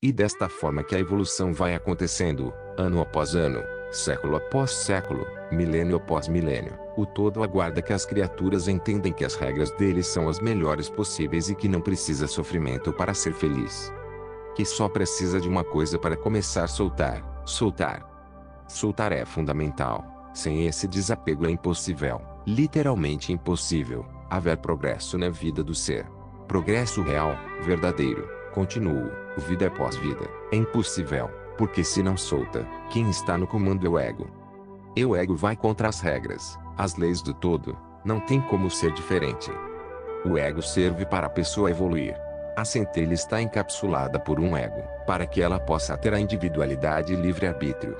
E desta forma que a evolução vai acontecendo, ano após ano, século após século, milênio após milênio. O todo aguarda que as criaturas entendam que as regras deles são as melhores possíveis e que não precisa sofrimento para ser feliz. Que só precisa de uma coisa para começar a soltar, soltar. Soltar é fundamental. Sem esse desapego é impossível, literalmente impossível, haver progresso na vida do ser. Progresso real, verdadeiro, contínuo, vida após vida, é impossível, porque se não solta, quem está no comando é o ego. E o ego vai contra as regras, as leis do todo, não tem como ser diferente. O ego serve para a pessoa evoluir. A centelha está encapsulada por um ego, para que ela possa ter a individualidade e livre-arbítrio.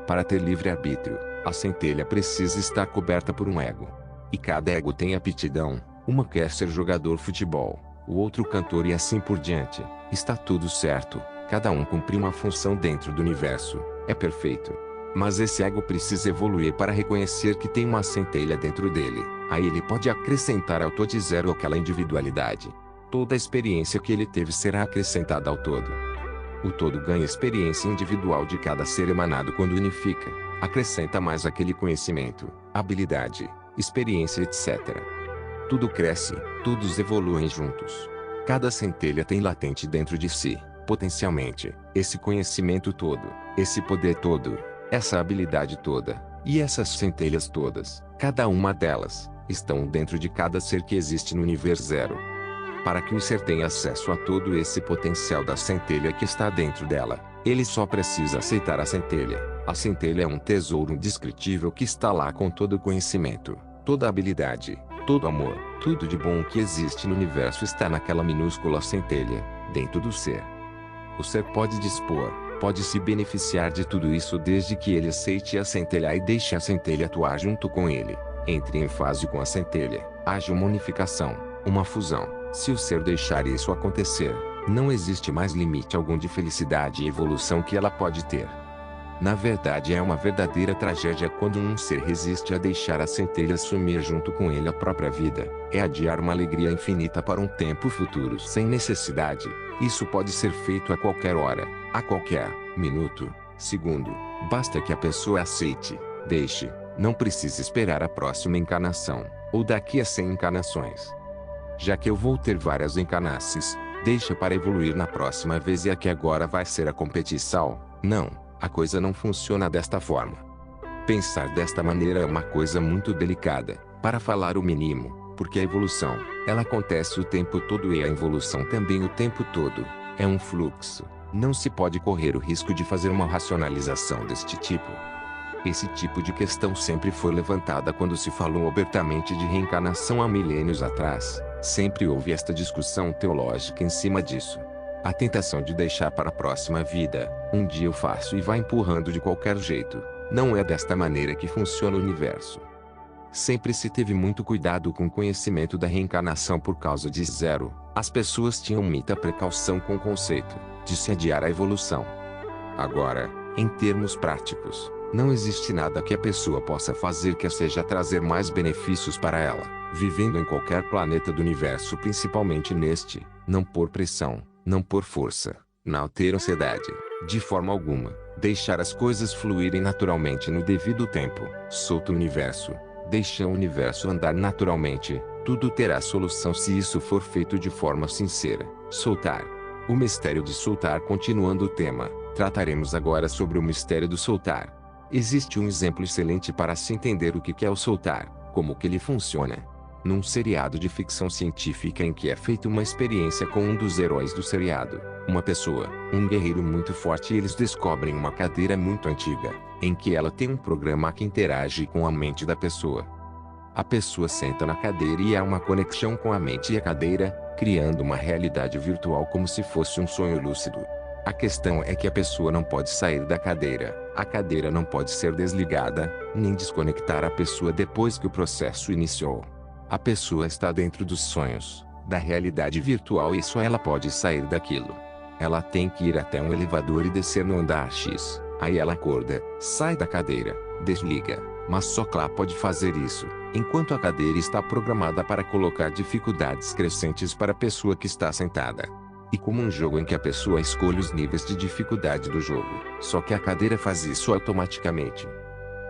Para ter livre-arbítrio, a centelha precisa estar coberta por um ego. E cada ego tem aptidão, uma quer ser jogador futebol, o outro cantor e assim por diante. Está tudo certo, cada um cumpre uma função dentro do universo, é perfeito. Mas esse ego precisa evoluir para reconhecer que tem uma centelha dentro dele, aí ele pode acrescentar ao todo zero aquela individualidade. Toda a experiência que ele teve será acrescentada ao todo. O todo ganha experiência individual de cada ser emanado quando unifica, acrescenta mais aquele conhecimento, habilidade, experiência etc. Tudo cresce, todos evoluem juntos. Cada centelha tem latente dentro de si, potencialmente, esse conhecimento todo, esse poder todo, essa habilidade toda, e essas centelhas todas, cada uma delas, estão dentro de cada ser que existe no universo zero. Para que o ser tenha acesso a todo esse potencial da centelha que está dentro dela, ele só precisa aceitar a centelha. A centelha é um tesouro indescritível que está lá com todo o conhecimento, toda a habilidade, todo amor, tudo de bom que existe no universo está naquela minúscula centelha, dentro do ser. O ser pode dispor, pode se beneficiar de tudo isso desde que ele aceite a centelha e deixe a centelha atuar junto com ele. Entre em fase com a centelha, haja uma unificação, uma fusão. Se o ser deixar isso acontecer, não existe mais limite algum de felicidade e evolução que ela pode ter. Na verdade é uma verdadeira tragédia quando um ser resiste a deixar a centelha sumir junto com ele a própria vida. É adiar uma alegria infinita para um tempo futuro sem necessidade. Isso pode ser feito a qualquer hora, a qualquer minuto, segundo. Basta que a pessoa aceite, deixe, não precisa esperar a próxima encarnação, ou daqui a 100 encarnações. Já que eu vou ter várias encarnações, deixa para evoluir na próxima vez e aqui agora vai ser a competição. Não, a coisa não funciona desta forma. Pensar desta maneira é uma coisa muito delicada, para falar o mínimo, porque a evolução, ela acontece o tempo todo e a evolução também o tempo todo. É um fluxo, não se pode correr o risco de fazer uma racionalização deste tipo. Esse tipo de questão sempre foi levantada quando se falou abertamente de reencarnação há milênios atrás. Sempre houve esta discussão teológica em cima disso. A tentação de deixar para a próxima vida, um dia eu faço e vai empurrando de qualquer jeito. Não é desta maneira que funciona o universo. Sempre se teve muito cuidado com o conhecimento da reencarnação por causa de zero. As pessoas tinham muita precaução com o conceito de se adiar a evolução. Agora, em termos práticos, não existe nada que a pessoa possa fazer que seja trazer mais benefícios para ela, vivendo em qualquer planeta do universo, principalmente neste, não por pressão, não por força, não ter ansiedade, de forma alguma, deixar as coisas fluírem naturalmente no devido tempo, solta o universo, deixa o universo andar naturalmente, tudo terá solução se isso for feito de forma sincera, soltar. O mistério de soltar. Continuando o tema, trataremos agora sobre o mistério do soltar. Existe um exemplo excelente para se entender o que é o soltar, como que ele funciona. Num seriado de ficção científica em que é feita uma experiência com um dos heróis do seriado, uma pessoa, um guerreiro muito forte, e eles descobrem uma cadeira muito antiga, em que ela tem um programa que interage com a mente da pessoa. A pessoa senta na cadeira e há uma conexão com a mente e a cadeira, criando uma realidade virtual como se fosse um sonho lúcido. A questão é que a pessoa não pode sair da cadeira, a cadeira não pode ser desligada, nem desconectar a pessoa depois que o processo iniciou. A pessoa está dentro dos sonhos, da realidade virtual, e só ela pode sair daquilo. Ela tem que ir até um elevador e descer no andar X, aí ela acorda, sai da cadeira, desliga, mas só ela pode fazer isso, enquanto a cadeira está programada para colocar dificuldades crescentes para a pessoa que está sentada. E como um jogo em que a pessoa escolhe os níveis de dificuldade do jogo, só que a cadeira faz isso automaticamente.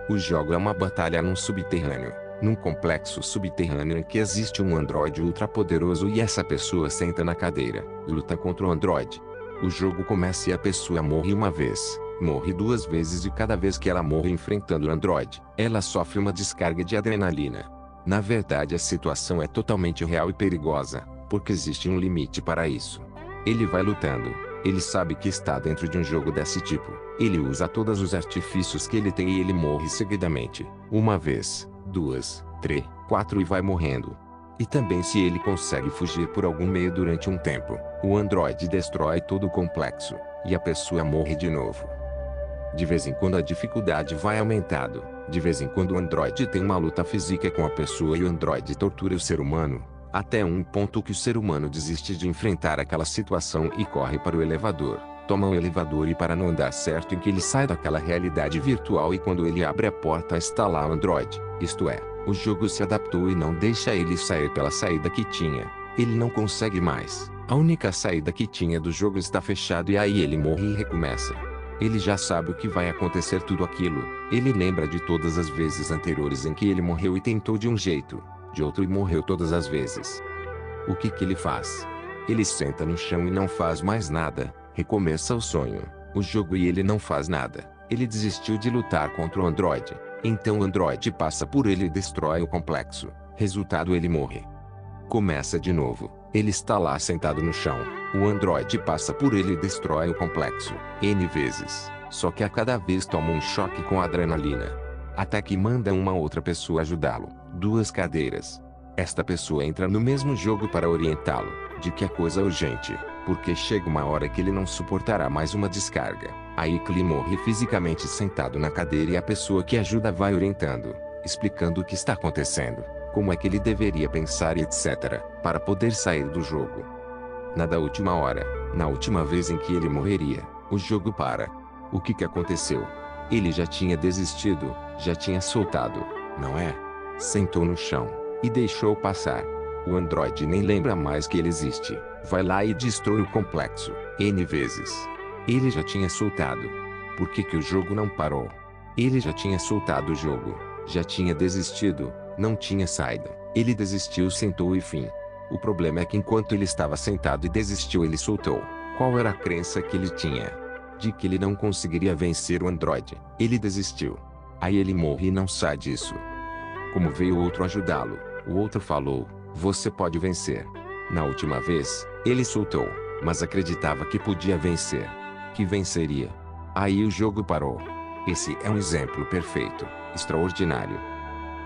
O jogo é uma batalha num subterrâneo, num complexo subterrâneo em que existe um androide ultrapoderoso e essa pessoa senta na cadeira, luta contra o androide. O jogo começa e a pessoa morre uma vez, morre duas vezes e cada vez que ela morre enfrentando o androide, ela sofre uma descarga de adrenalina. Na verdade a situação é totalmente real e perigosa, porque existe um limite para isso. Ele vai lutando, ele sabe que está dentro de um jogo desse tipo, ele usa todos os artifícios que ele tem e ele morre seguidamente, uma vez, duas, três, quatro e vai morrendo. E também se ele consegue fugir por algum meio durante um tempo, o androide destrói todo o complexo, e a pessoa morre de novo. De vez em quando a dificuldade vai aumentando, de vez em quando o androide tem uma luta física com a pessoa e o androide tortura o ser humano, até um ponto que o ser humano desiste de enfrentar aquela situação e corre para o elevador, toma o elevador e para não dar certo em que ele sai daquela realidade virtual e quando ele abre a porta está lá o androide, isto é, o jogo se adaptou e não deixa ele sair pela saída que tinha. Ele não consegue mais. A única saída que tinha do jogo está fechada e aí ele morre e recomeça. Ele já sabe o que vai acontecer tudo aquilo. Ele lembra de todas as vezes anteriores em que ele morreu e tentou de um jeito, de outro e morreu todas as vezes. O que ele faz? Ele senta no chão e não faz mais nada. Recomeça o sonho, o jogo e ele não faz nada. Ele desistiu de lutar contra o androide. Então o androide passa por ele e destrói o complexo. Resultado, ele morre. Começa de novo. Ele está lá sentado no chão. O androide passa por ele e destrói o complexo N vezes. Só que a cada vez toma um choque com adrenalina. Até que manda uma outra pessoa ajudá-lo. Duas cadeiras. Esta pessoa entra no mesmo jogo para orientá-lo de que a coisa é urgente, porque chega uma hora que ele não suportará mais uma descarga. Aí que ele morre fisicamente sentado na cadeira e a pessoa que ajuda vai orientando, explicando o que está acontecendo, como é que ele deveria pensar e etc, para poder sair do jogo. Da última hora, na última vez em que ele morreria, o jogo para. O que aconteceu? Ele já tinha desistido, já tinha soltado, não é? Sentou no chão e deixou passar. O androide nem lembra mais que ele existe. Vai lá e destrói o complexo N vezes. Ele já tinha soltado. Por que o jogo não parou? Ele já tinha soltado o jogo. Já tinha desistido. Não tinha saída. Ele desistiu, sentou e fim. O problema é que enquanto ele estava sentado e desistiu, ele soltou. Qual era a crença que ele tinha? De que ele não conseguiria vencer o androide. Ele desistiu. Aí ele morre e não sai disso. Como veio outro ajudá-lo, o outro falou: você pode vencer. Na última vez, ele soltou, mas acreditava que podia vencer. Que venceria. Aí o jogo parou. Esse é um exemplo perfeito, extraordinário.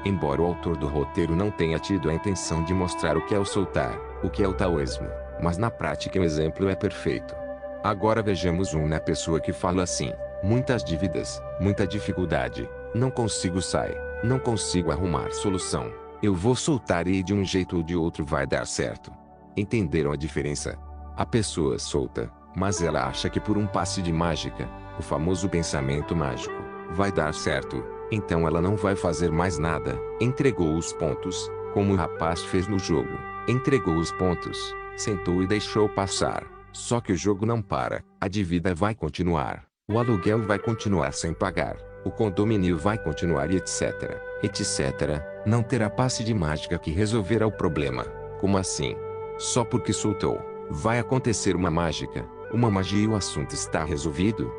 Embora o autor do roteiro não tenha tido a intenção de mostrar o que é o soltar, o que é o taoísmo, mas na prática o exemplo é perfeito. Agora vejamos uma pessoa que fala assim: muitas dívidas, muita dificuldade, não consigo sair, não consigo arrumar solução. Eu vou soltar e de um jeito ou de outro vai dar certo. Entenderam a diferença? A pessoa solta, mas ela acha que por um passe de mágica, o famoso pensamento mágico, vai dar certo, então ela não vai fazer mais nada. Entregou os pontos, como o rapaz fez no jogo. Entregou os pontos, sentou e deixou passar. Só que o jogo não para, a dívida vai continuar, o aluguel vai continuar sem pagar, o condomínio vai continuar e etc, etc. Não terá passe de mágica que resolverá o problema. Como assim? Só porque soltou, vai acontecer uma mágica, uma magia e o assunto está resolvido?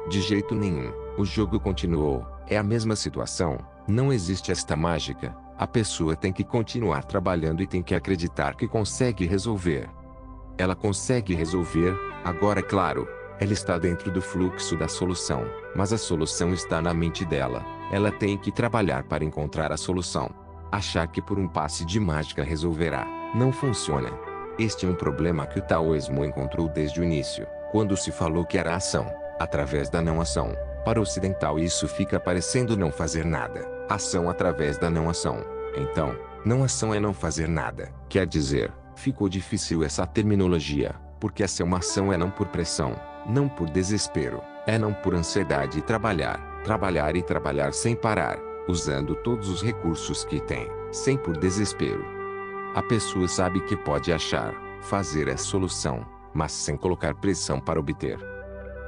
De jeito nenhum. O jogo continuou, é a mesma situação, não existe esta mágica, a pessoa tem que continuar trabalhando e tem que acreditar que consegue resolver. Ela consegue resolver, agora claro, ela está dentro do fluxo da solução, mas a solução está na mente dela, ela tem que trabalhar para encontrar a solução. Achar que por um passe de mágica resolverá, não funciona. Este é um problema que o taoísmo encontrou desde o início, quando se falou que era ação, através da não ação. Para o ocidental isso fica parecendo não fazer nada, ação através da não ação. Então, não ação é não fazer nada, quer dizer, ficou difícil essa terminologia, porque essa é uma ação é não por pressão, não por desespero, é não por ansiedade e trabalhar, trabalhar e trabalhar sem parar, usando todos os recursos que tem, sem por desespero. A pessoa sabe que pode achar, fazer a solução, mas sem colocar pressão para obter.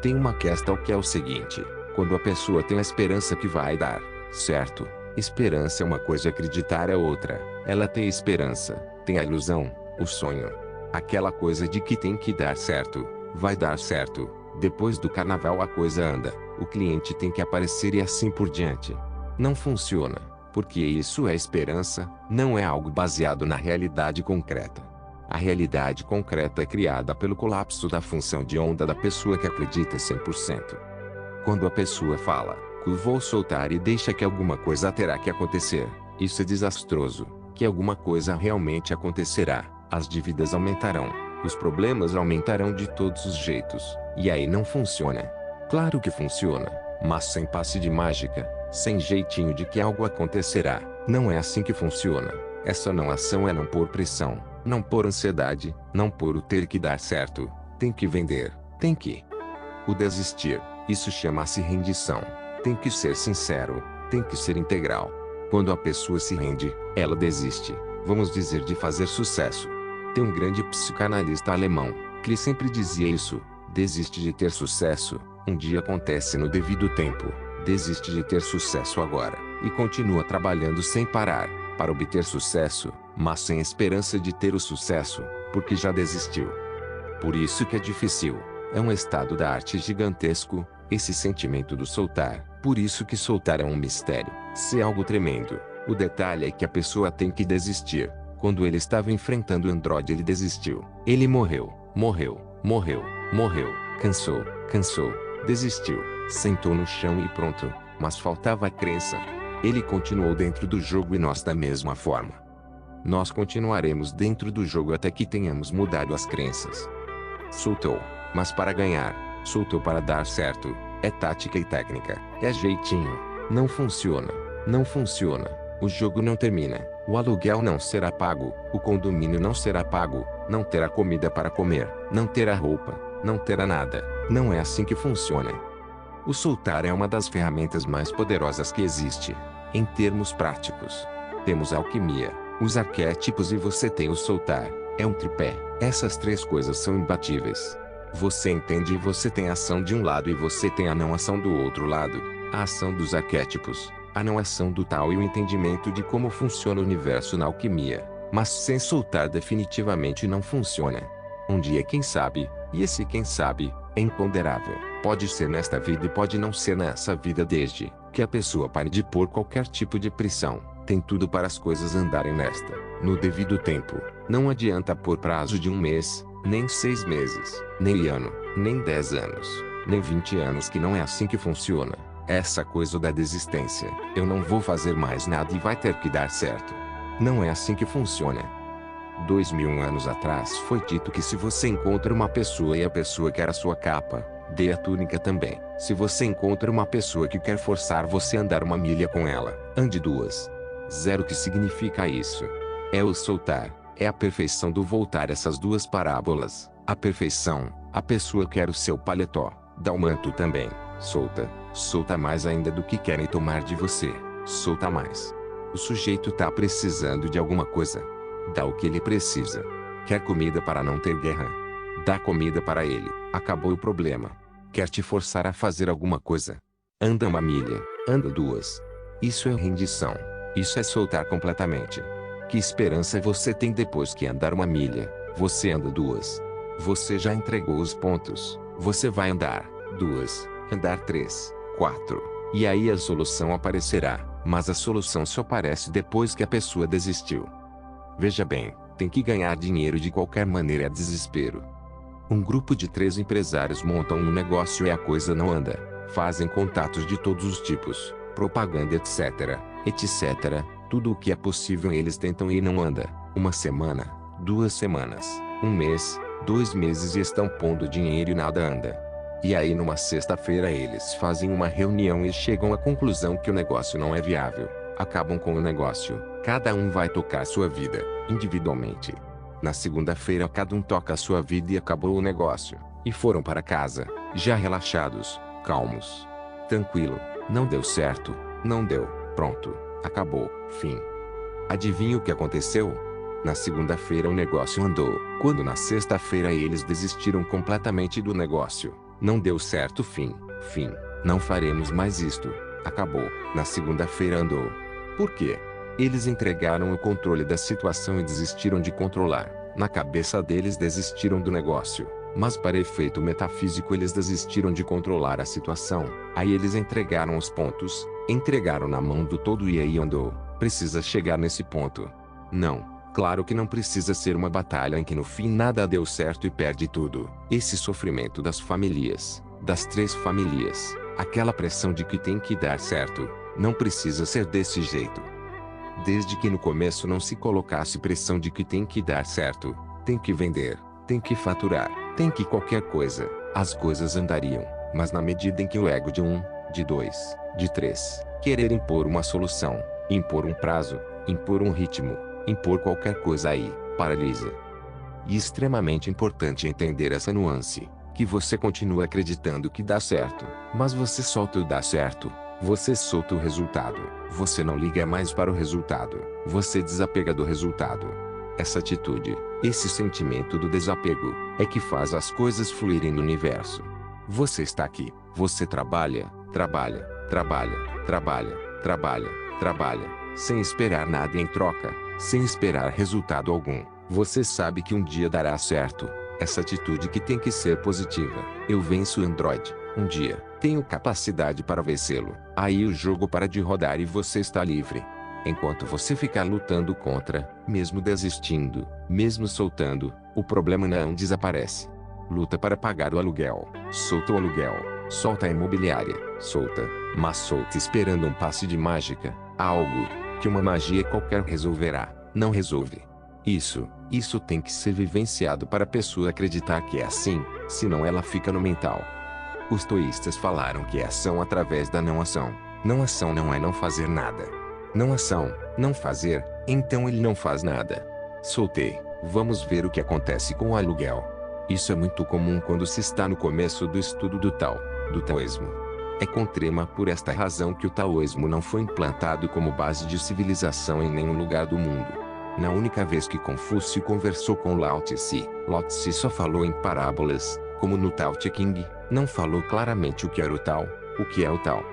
Tem uma questão que é o seguinte: quando a pessoa tem a esperança que vai dar certo, esperança é uma coisa e acreditar é outra. Ela tem esperança, tem a ilusão, o sonho. Aquela coisa de que tem que dar certo, vai dar certo. Depois do carnaval a coisa anda, o cliente tem que aparecer e assim por diante. Não funciona, porque isso é esperança, não é algo baseado na realidade concreta. A realidade concreta é criada pelo colapso da função de onda da pessoa que acredita 100%. Quando a pessoa fala, que vou soltar e deixa que alguma coisa terá que acontecer, isso é desastroso, que alguma coisa realmente acontecerá, as dívidas aumentarão, os problemas aumentarão de todos os jeitos, e aí não funciona. Claro que funciona, mas sem passe de mágica, sem jeitinho de que algo acontecerá, não é assim que funciona. Essa não ação é não pôr pressão, não pôr ansiedade, não pôr o ter que dar certo, tem que vender, tem que. O desistir, isso chama-se rendição. Tem que ser sincero, tem que ser integral. Quando a pessoa se rende, ela desiste, vamos dizer, de fazer sucesso. Tem um grande psicanalista alemão, que sempre dizia isso: desiste de ter sucesso, um dia acontece no devido tempo. Desiste de ter sucesso agora, e continua trabalhando sem parar, para obter sucesso, mas sem esperança de ter o sucesso, porque já desistiu. Por isso que é difícil, é um estado da arte gigantesco, esse sentimento do soltar. Por isso que soltar é um mistério, se é algo tremendo. O detalhe é que a pessoa tem que desistir. Quando ele estava enfrentando o Android ele desistiu. Ele morreu, cansou, desistiu, sentou no chão e pronto, mas faltava a crença. Ele continuou dentro do jogo e nós da mesma forma. Nós continuaremos dentro do jogo até que tenhamos mudado as crenças. Soltou, mas para ganhar, soltou para dar certo. É tática e técnica, é jeitinho. Não funciona, o jogo não termina, o aluguel não será pago, o condomínio não será pago, não terá comida para comer, não terá roupa, não terá nada. Não é assim que funciona. O soltar é uma das ferramentas mais poderosas que existe. Em termos práticos, temos a alquimia, os arquétipos e você tem o soltar. É um tripé. Essas três coisas são imbatíveis. Você entende e você tem a ação de um lado e você tem a não ação do outro lado. A ação dos arquétipos, a não ação do tal e o entendimento de como funciona o universo na alquimia. Mas sem soltar definitivamente não funciona. Um dia quem sabe, e esse quem sabe, é imponderável. Pode ser nesta vida e pode não ser nessa vida desde que a pessoa pare de pôr qualquer tipo de pressão. Tem tudo para as coisas andarem nesta, no devido tempo. Não adianta pôr prazo de 1 mês, nem 6 meses, nem ano, nem 10 anos, nem 20 anos, que não é assim que funciona. Essa coisa da desistência, eu não vou fazer mais nada e vai ter que dar certo. Não é assim que funciona. 2000 anos atrás foi dito que se você encontra uma pessoa e a pessoa quer a sua capa, dê a túnica também. Se você encontra uma pessoa que quer forçar você a andar 1 milha com ela, ande 2. 0. Que significa isso? É o soltar. É a perfeição do voltar. Essas duas parábolas. A perfeição, a pessoa quer o seu paletó, dá o manto também, solta mais ainda do que querem tomar de você, solta mais. O sujeito tá precisando de alguma coisa, dá o que ele precisa. Quer comida para não ter guerra? Dá comida para ele, acabou o problema. Quer te forçar a fazer alguma coisa? Anda 1 milha, anda 2. Isso é rendição, isso é soltar completamente. Que esperança você tem depois que andar 1 milha? Você anda 2. Você já entregou os pontos. Você vai andar 2, andar 3, 4. E aí a solução aparecerá. Mas a solução só aparece depois que a pessoa desistiu. Veja bem, tem que ganhar dinheiro de qualquer maneira, é desespero. Um grupo de 3 empresários montam um negócio e a coisa não anda. Fazem contatos de todos os tipos, propaganda, etc. Tudo o que é possível eles tentam e não anda. 1 semana, 2 semanas, 1 mês, 2 meses e estão pondo dinheiro e nada anda. E aí numa sexta-feira eles fazem uma reunião e chegam à conclusão que o negócio não é viável. Acabam com o negócio, cada um vai tocar sua vida, individualmente. Na segunda-feira cada um toca a sua vida e acabou o negócio. E foram para casa, já relaxados, calmos. Tranquilo, não deu certo, não deu, pronto, acabou, fim. Adivinha o que aconteceu? Na segunda-feira o negócio andou. Quando na sexta-feira eles desistiram completamente do negócio. Não deu certo. Fim. Não faremos mais isto. Acabou. Na segunda-feira andou. Por quê? Eles entregaram o controle da situação e desistiram de controlar. Na cabeça deles desistiram do negócio. Mas para efeito metafísico eles desistiram de controlar a situação. Aí eles entregaram os pontos, entregaram na mão do todo e aí andou. Precisa chegar nesse ponto? Não. Claro que não precisa ser uma batalha em que no fim nada deu certo e perde tudo. Esse sofrimento das famílias, das 3 famílias, aquela pressão de que tem que dar certo, não precisa ser desse jeito. Desde que no começo não se colocasse pressão de que tem que dar certo, tem que vender, tem que faturar, tem que qualquer coisa, as coisas andariam. Mas na medida em que o ego de 1, de 2, de 3, querer impor uma solução, impor um prazo, impor um ritmo, impor qualquer coisa aí, paralisa. E extremamente importante entender essa nuance, que você continua acreditando que dá certo, mas você solta o dá certo, você solta o resultado, você não liga mais para o resultado, você desapega do resultado. Essa atitude, esse sentimento do desapego, é que faz as coisas fluírem no universo. Você está aqui, você trabalha, sem esperar nada em troca, sem esperar resultado algum. Você sabe que um dia dará certo. Essa atitude que tem que ser positiva. Eu venço o Android, um dia, tenho capacidade para vencê-lo. Aí o jogo para de rodar e você está livre. Enquanto você ficar lutando contra, mesmo desistindo, mesmo soltando, o problema não desaparece. Luta para pagar o aluguel, solta o aluguel, solta a imobiliária, solta, mas solta esperando um passe de mágica, algo que uma magia qualquer resolverá, não resolve. Isso tem que ser vivenciado para a pessoa acreditar que é assim, senão ela fica no mental. Os toístas falaram que é ação através da não ação. Não ação não é não fazer nada. Não ação, não fazer, então ele não faz nada. Soltei, vamos ver o que acontece com o aluguel. Isso é muito comum quando se está no começo do estudo do taoísmo. É com trema por esta razão que o taoísmo não foi implantado como base de civilização em nenhum lugar do mundo. Na única vez que Confúcio conversou com Lao Tse, Lao Tse só falou em parábolas, como no Tao Te Ching, não falou claramente o que era o Tao, o que é o Tao.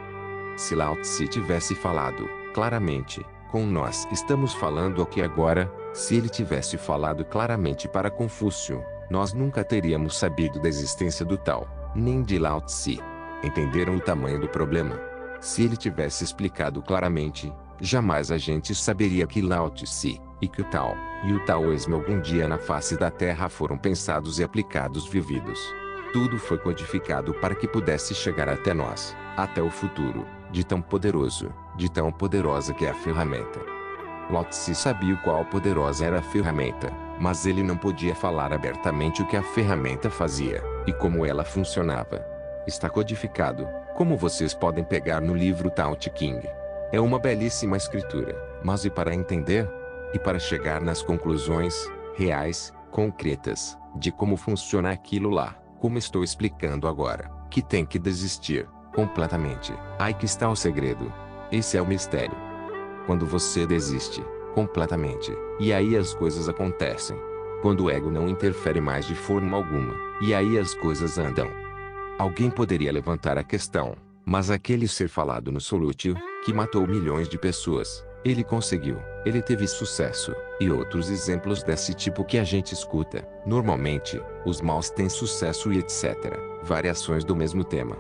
Se Lao Tse tivesse falado, claramente, com nós estamos falando aqui agora, se ele tivesse falado claramente para Confúcio, nós nunca teríamos sabido da existência do Tao, nem de Lao Tse. Entenderam o tamanho do problema? Se ele tivesse explicado claramente, jamais a gente saberia que Lao Tse, e que o Tao, e o taoísmo algum dia na face da Terra foram pensados e aplicados vividos. Tudo foi codificado para que pudesse chegar até nós, até o futuro, de tão poderoso, de tão poderosa que é a ferramenta. Lao Tse sabia o qual poderosa era a ferramenta, mas ele não podia falar abertamente o que a ferramenta fazia, e como ela funcionava. Está codificado, como vocês podem pegar no livro Tao Te Ching. É uma belíssima escritura, mas e para entender? E para chegar nas conclusões, reais, concretas, de como funciona aquilo lá, como estou explicando agora, que tem que desistir, completamente. Aí que está o segredo. Esse é o mistério. Quando você desiste, completamente, e aí as coisas acontecem. Quando o ego não interfere mais de forma alguma, e aí as coisas andam. Alguém poderia levantar a questão, mas aquele ser falado no Solútil, que matou milhões de pessoas, ele conseguiu, ele teve sucesso, e outros exemplos desse tipo que a gente escuta. Normalmente, os maus têm sucesso e etc. Variações do mesmo tema.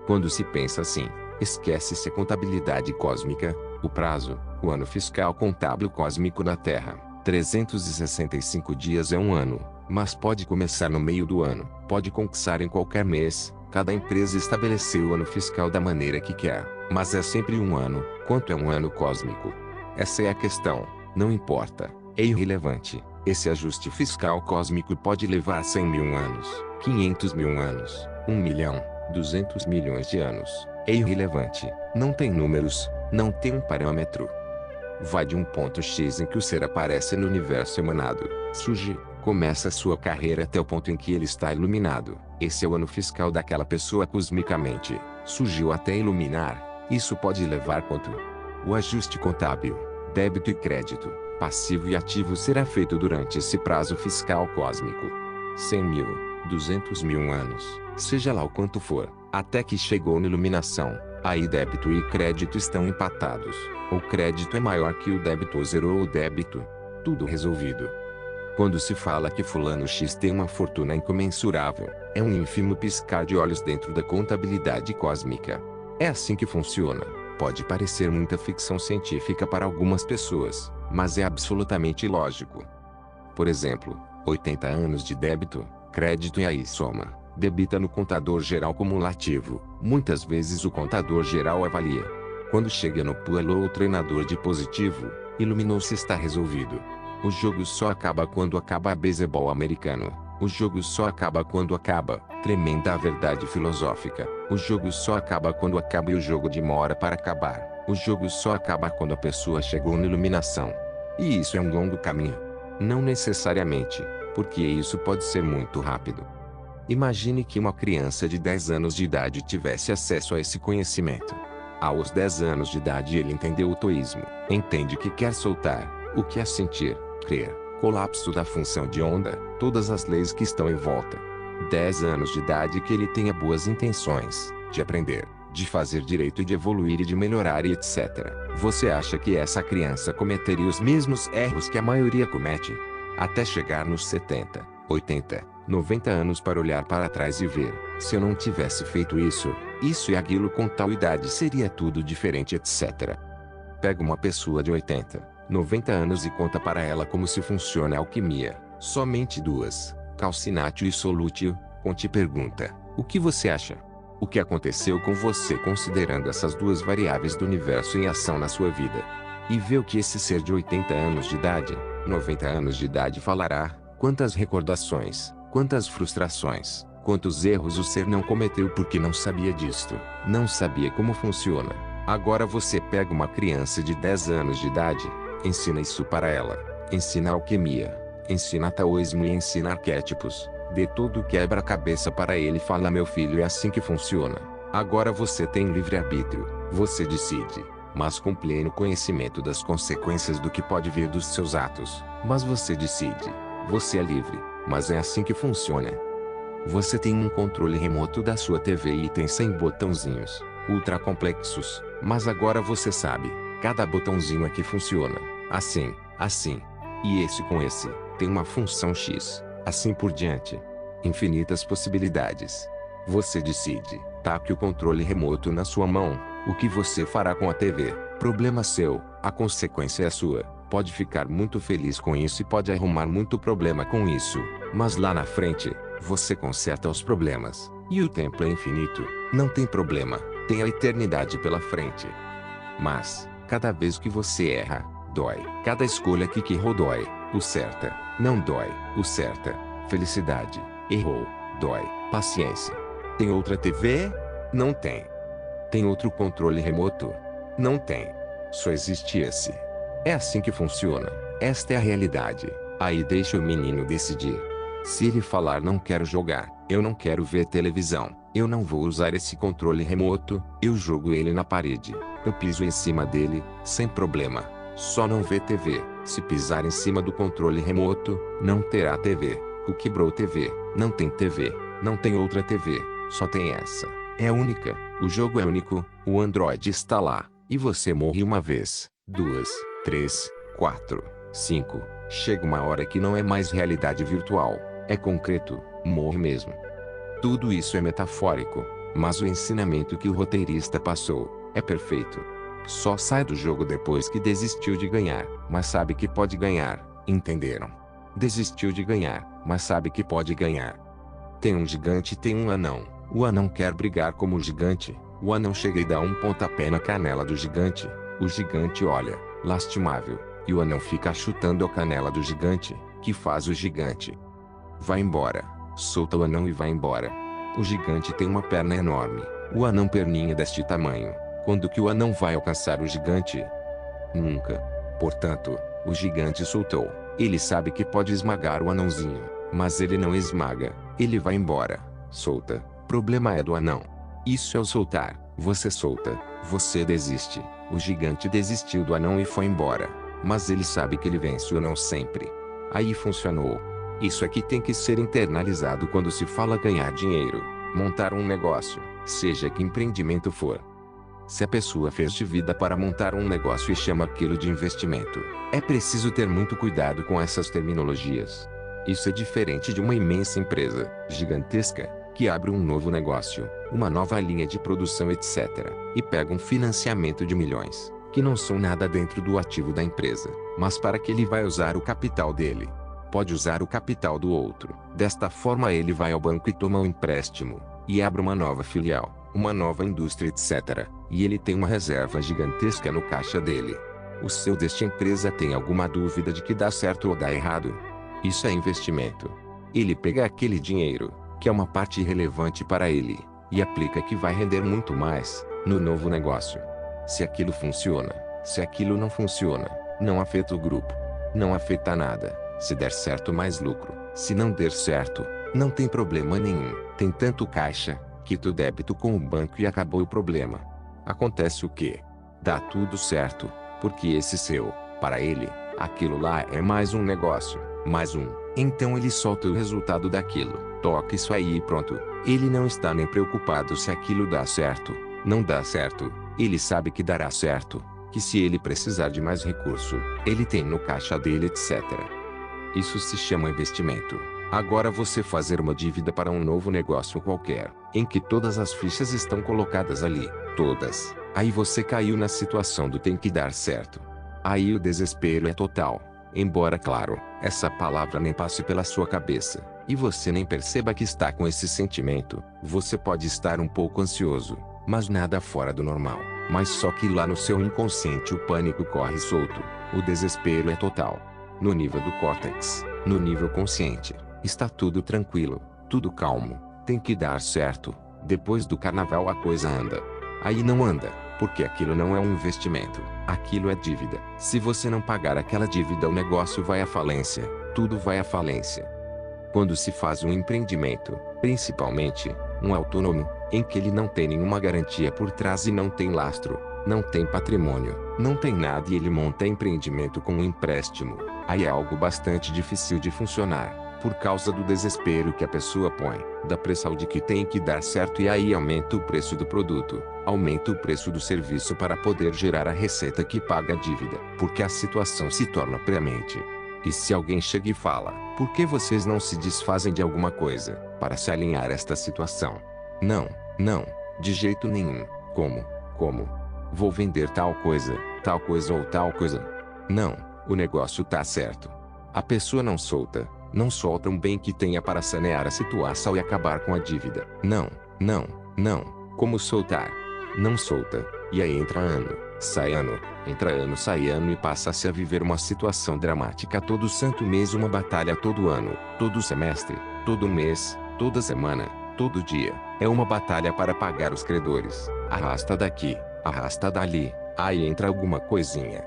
Quando se pensa assim, esquece-se a contabilidade cósmica, o prazo, o ano fiscal contábil cósmico na Terra. 365 dias é um ano, mas pode começar no meio do ano, pode conquistar em qualquer mês. Cada empresa estabeleceu o ano fiscal da maneira que quer, mas é sempre um ano. Quanto é um ano cósmico? Essa é a questão, não importa, é irrelevante. Esse ajuste fiscal cósmico pode levar 100 mil anos, 500 mil anos, 1 milhão, 200 milhões de anos. É irrelevante, não tem números, não tem um parâmetro. Vai de um ponto X em que o ser aparece no universo emanado, surge, começa a sua carreira até o ponto em que ele está iluminado. Esse é o ano fiscal daquela pessoa cosmicamente. Surgiu até iluminar. Isso pode levar quanto? O ajuste contábil, débito e crédito. passivo e ativo será feito durante esse prazo fiscal cósmico. 100 mil, 200 mil anos, seja lá o quanto for, até que chegou na iluminação. Aí débito e crédito estão empatados. O crédito é maior que o débito ou zerou o débito. Tudo resolvido. Quando se fala que fulano X tem uma fortuna incomensurável, é um ínfimo piscar de olhos dentro da contabilidade cósmica. É assim que funciona. Pode parecer muita ficção científica para algumas pessoas, mas é absolutamente lógico. Por exemplo, 80 anos de débito, crédito e aí soma, debita no contador geral cumulativo. Muitas vezes o contador geral avalia. Quando chega no pulo ou treinador de positivo, iluminou-se, está resolvido. O jogo só acaba quando acaba a beisebol americano. O jogo só acaba quando acaba. Tremenda a verdade filosófica. O jogo só acaba quando acaba e o jogo demora para acabar. O jogo só acaba quando a pessoa chegou na iluminação. E isso é um longo caminho. Não necessariamente, porque isso pode ser muito rápido. Imagine que uma criança de 10 anos de idade tivesse acesso a esse conhecimento. Aos 10 anos de idade ele entendeu o toísmo, entende que quer soltar, o que é sentir, crer, colapso da função de onda, todas as leis que estão em volta. 10 anos de idade que ele tenha boas intenções, de aprender, de fazer direito e de evoluir e de melhorar e etc. Você acha que essa criança cometeria os mesmos erros que a maioria comete? Até chegar nos 70, 80, 90 anos para olhar para trás e ver, se eu não tivesse feito isso e aquilo com tal idade seria tudo diferente etc. Pega uma pessoa de 80, 90 anos e conta para ela como se funciona a alquimia, somente duas, calcinátil e solútil, conte e pergunta, o que você acha? O que aconteceu com você considerando essas duas variáveis do universo em ação na sua vida? E vê o que esse ser de 80 anos de idade, 90 anos de idade falará, quantas recordações, quantas frustrações, quantos erros o ser não cometeu porque não sabia disto, não sabia como funciona. Agora você pega uma criança de 10 anos de idade, ensina isso para ela, ensina alquimia, ensina taoísmo e ensina arquétipos, dê todo o quebra-cabeça para ele e fala: meu filho, é assim que funciona. Agora você tem livre-arbítrio, você decide, mas com pleno conhecimento das consequências do que pode vir dos seus atos, mas você decide, você é livre, mas é assim que funciona. Você tem um controle remoto da sua TV e tem 100 botãozinhos, ultra complexos, mas agora você sabe, cada botãozinho aqui funciona, assim, assim. E esse com esse, tem uma função X, assim por diante. Infinitas possibilidades. Você decide, taque o controle remoto na sua mão, o que você fará com a TV, problema seu, a consequência é sua. Pode ficar muito feliz com isso e pode arrumar muito problema com isso, mas lá na frente, você conserta os problemas, e o tempo é infinito, não tem problema, tem a eternidade pela frente. Mas, cada vez que você erra, dói. Cada escolha que errou dói. O certa, não dói. O certa, felicidade, errou, dói. Paciência. Tem outra TV? Não tem. Tem outro controle remoto? Não tem. Só existe esse. É assim que funciona. Esta é a realidade. Aí deixa o menino decidir. Se ele falar não quero jogar, eu não quero ver televisão, eu não vou usar esse controle remoto, eu jogo ele na parede, eu piso em cima dele, sem problema. Só não vê TV. Se pisar em cima do controle remoto, não terá TV. O quebrou TV, não tem TV, não tem outra TV, só tem essa. É única, o jogo é único, o Android está lá, e você morre uma vez, 2, 3, 4, 5. Chega uma hora que não é mais realidade virtual, é concreto, morre mesmo. Tudo isso é metafórico, mas o ensinamento que o roteirista passou é perfeito. Só sai do jogo depois que desistiu de ganhar, mas sabe que pode ganhar, entenderam? Desistiu de ganhar, mas sabe que pode ganhar. Tem um gigante e tem um anão. O anão quer brigar como o gigante, o anão chega e dá um pontapé na canela do gigante. O gigante olha, lastimável, e o anão fica chutando a canela do gigante, que faz o gigante. Vai embora, solta o anão e vai embora. O gigante tem uma perna enorme, o anão perninha deste tamanho. Quando que o anão vai alcançar o gigante? Nunca. Portanto, o gigante soltou. Ele sabe que pode esmagar o anãozinho, mas ele não esmaga, ele vai embora. Solta. Problema é do anão. Isso é o soltar. Você solta, você desiste. O gigante desistiu do anão e foi embora. Mas ele sabe que ele vence ou não sempre. Aí funcionou. Isso aqui tem que ser internalizado quando se fala ganhar dinheiro, montar um negócio, seja que empreendimento for. Se a pessoa fez de vida para montar um negócio e chama aquilo de investimento, é preciso ter muito cuidado com essas terminologias. Isso é diferente de uma imensa empresa, gigantesca, que abre um novo negócio, uma nova linha de produção etc. e pega um financiamento de milhões, que não são nada dentro do ativo da empresa, mas para que ele vai usar o capital dele. Pode usar o capital do outro. Desta forma ele vai ao banco e toma um empréstimo, e abre uma nova filial, uma nova indústria etc. E ele tem uma reserva gigantesca no caixa dele. O seu desta empresa tem alguma dúvida de que dá certo ou dá errado? Isso é investimento. Ele pega aquele dinheiro, que é uma parte irrelevante para ele, e aplica que vai render muito mais, no novo negócio. Se aquilo funciona, se aquilo não funciona, não afeta o grupo. Não afeta nada. Se der certo, mais lucro. Se não der certo, não tem problema nenhum. Tem tanto caixa, quita o débito com o banco e acabou o problema. Acontece o quê? Dá tudo certo, porque esse seu, para ele, aquilo lá é mais um negócio, mais um. Então ele solta o resultado daquilo, toca isso aí e pronto. Ele não está nem preocupado se aquilo dá certo, não dá certo. Ele sabe que dará certo, que se ele precisar de mais recurso, ele tem no caixa dele etc. Isso se chama investimento. Agora você fazer uma dívida para um novo negócio qualquer, em que todas as fichas estão colocadas ali, todas. Aí você caiu na situação do tem que dar certo. Aí o desespero é total. Embora, claro, essa palavra nem passe pela sua cabeça, e você nem perceba que está com esse sentimento, você pode estar um pouco ansioso, mas nada fora do normal. Mas só que lá no seu inconsciente o pânico corre solto, o desespero é total. No nível do córtex, no nível consciente, está tudo tranquilo, tudo calmo, tem que dar certo. Depois do carnaval a coisa anda. Aí não anda, porque aquilo não é um investimento, aquilo é dívida. Se você não pagar aquela dívida o negócio vai à falência, tudo vai à falência. Quando se faz um empreendimento, principalmente, um autônomo, em que ele não tem nenhuma garantia por trás e não tem lastro, não tem patrimônio, não tem nada e ele monta empreendimento com um empréstimo, aí é algo bastante difícil de funcionar. Por causa do desespero que a pessoa põe, da pressão de que tem que dar certo e aí aumenta o preço do produto, aumenta o preço do serviço para poder gerar a receita que paga a dívida, porque a situação se torna premente. E se alguém chega e fala, por que vocês não se desfazem de alguma coisa, para se alinhar a esta situação? Não, de jeito nenhum. Como? Vou vender tal coisa ou tal coisa. Não, o negócio tá certo. A pessoa não solta um bem que tenha para sanear a situação e acabar com a dívida. Não. Como soltar? Não solta. E aí entra ano, sai ano, entra ano, sai ano e passa-se a viver uma situação dramática todo santo mês, uma batalha todo ano, todo semestre, todo mês, toda semana, todo dia. É uma batalha para pagar os credores. Arrasta daqui, arrasta dali, aí entra alguma coisinha.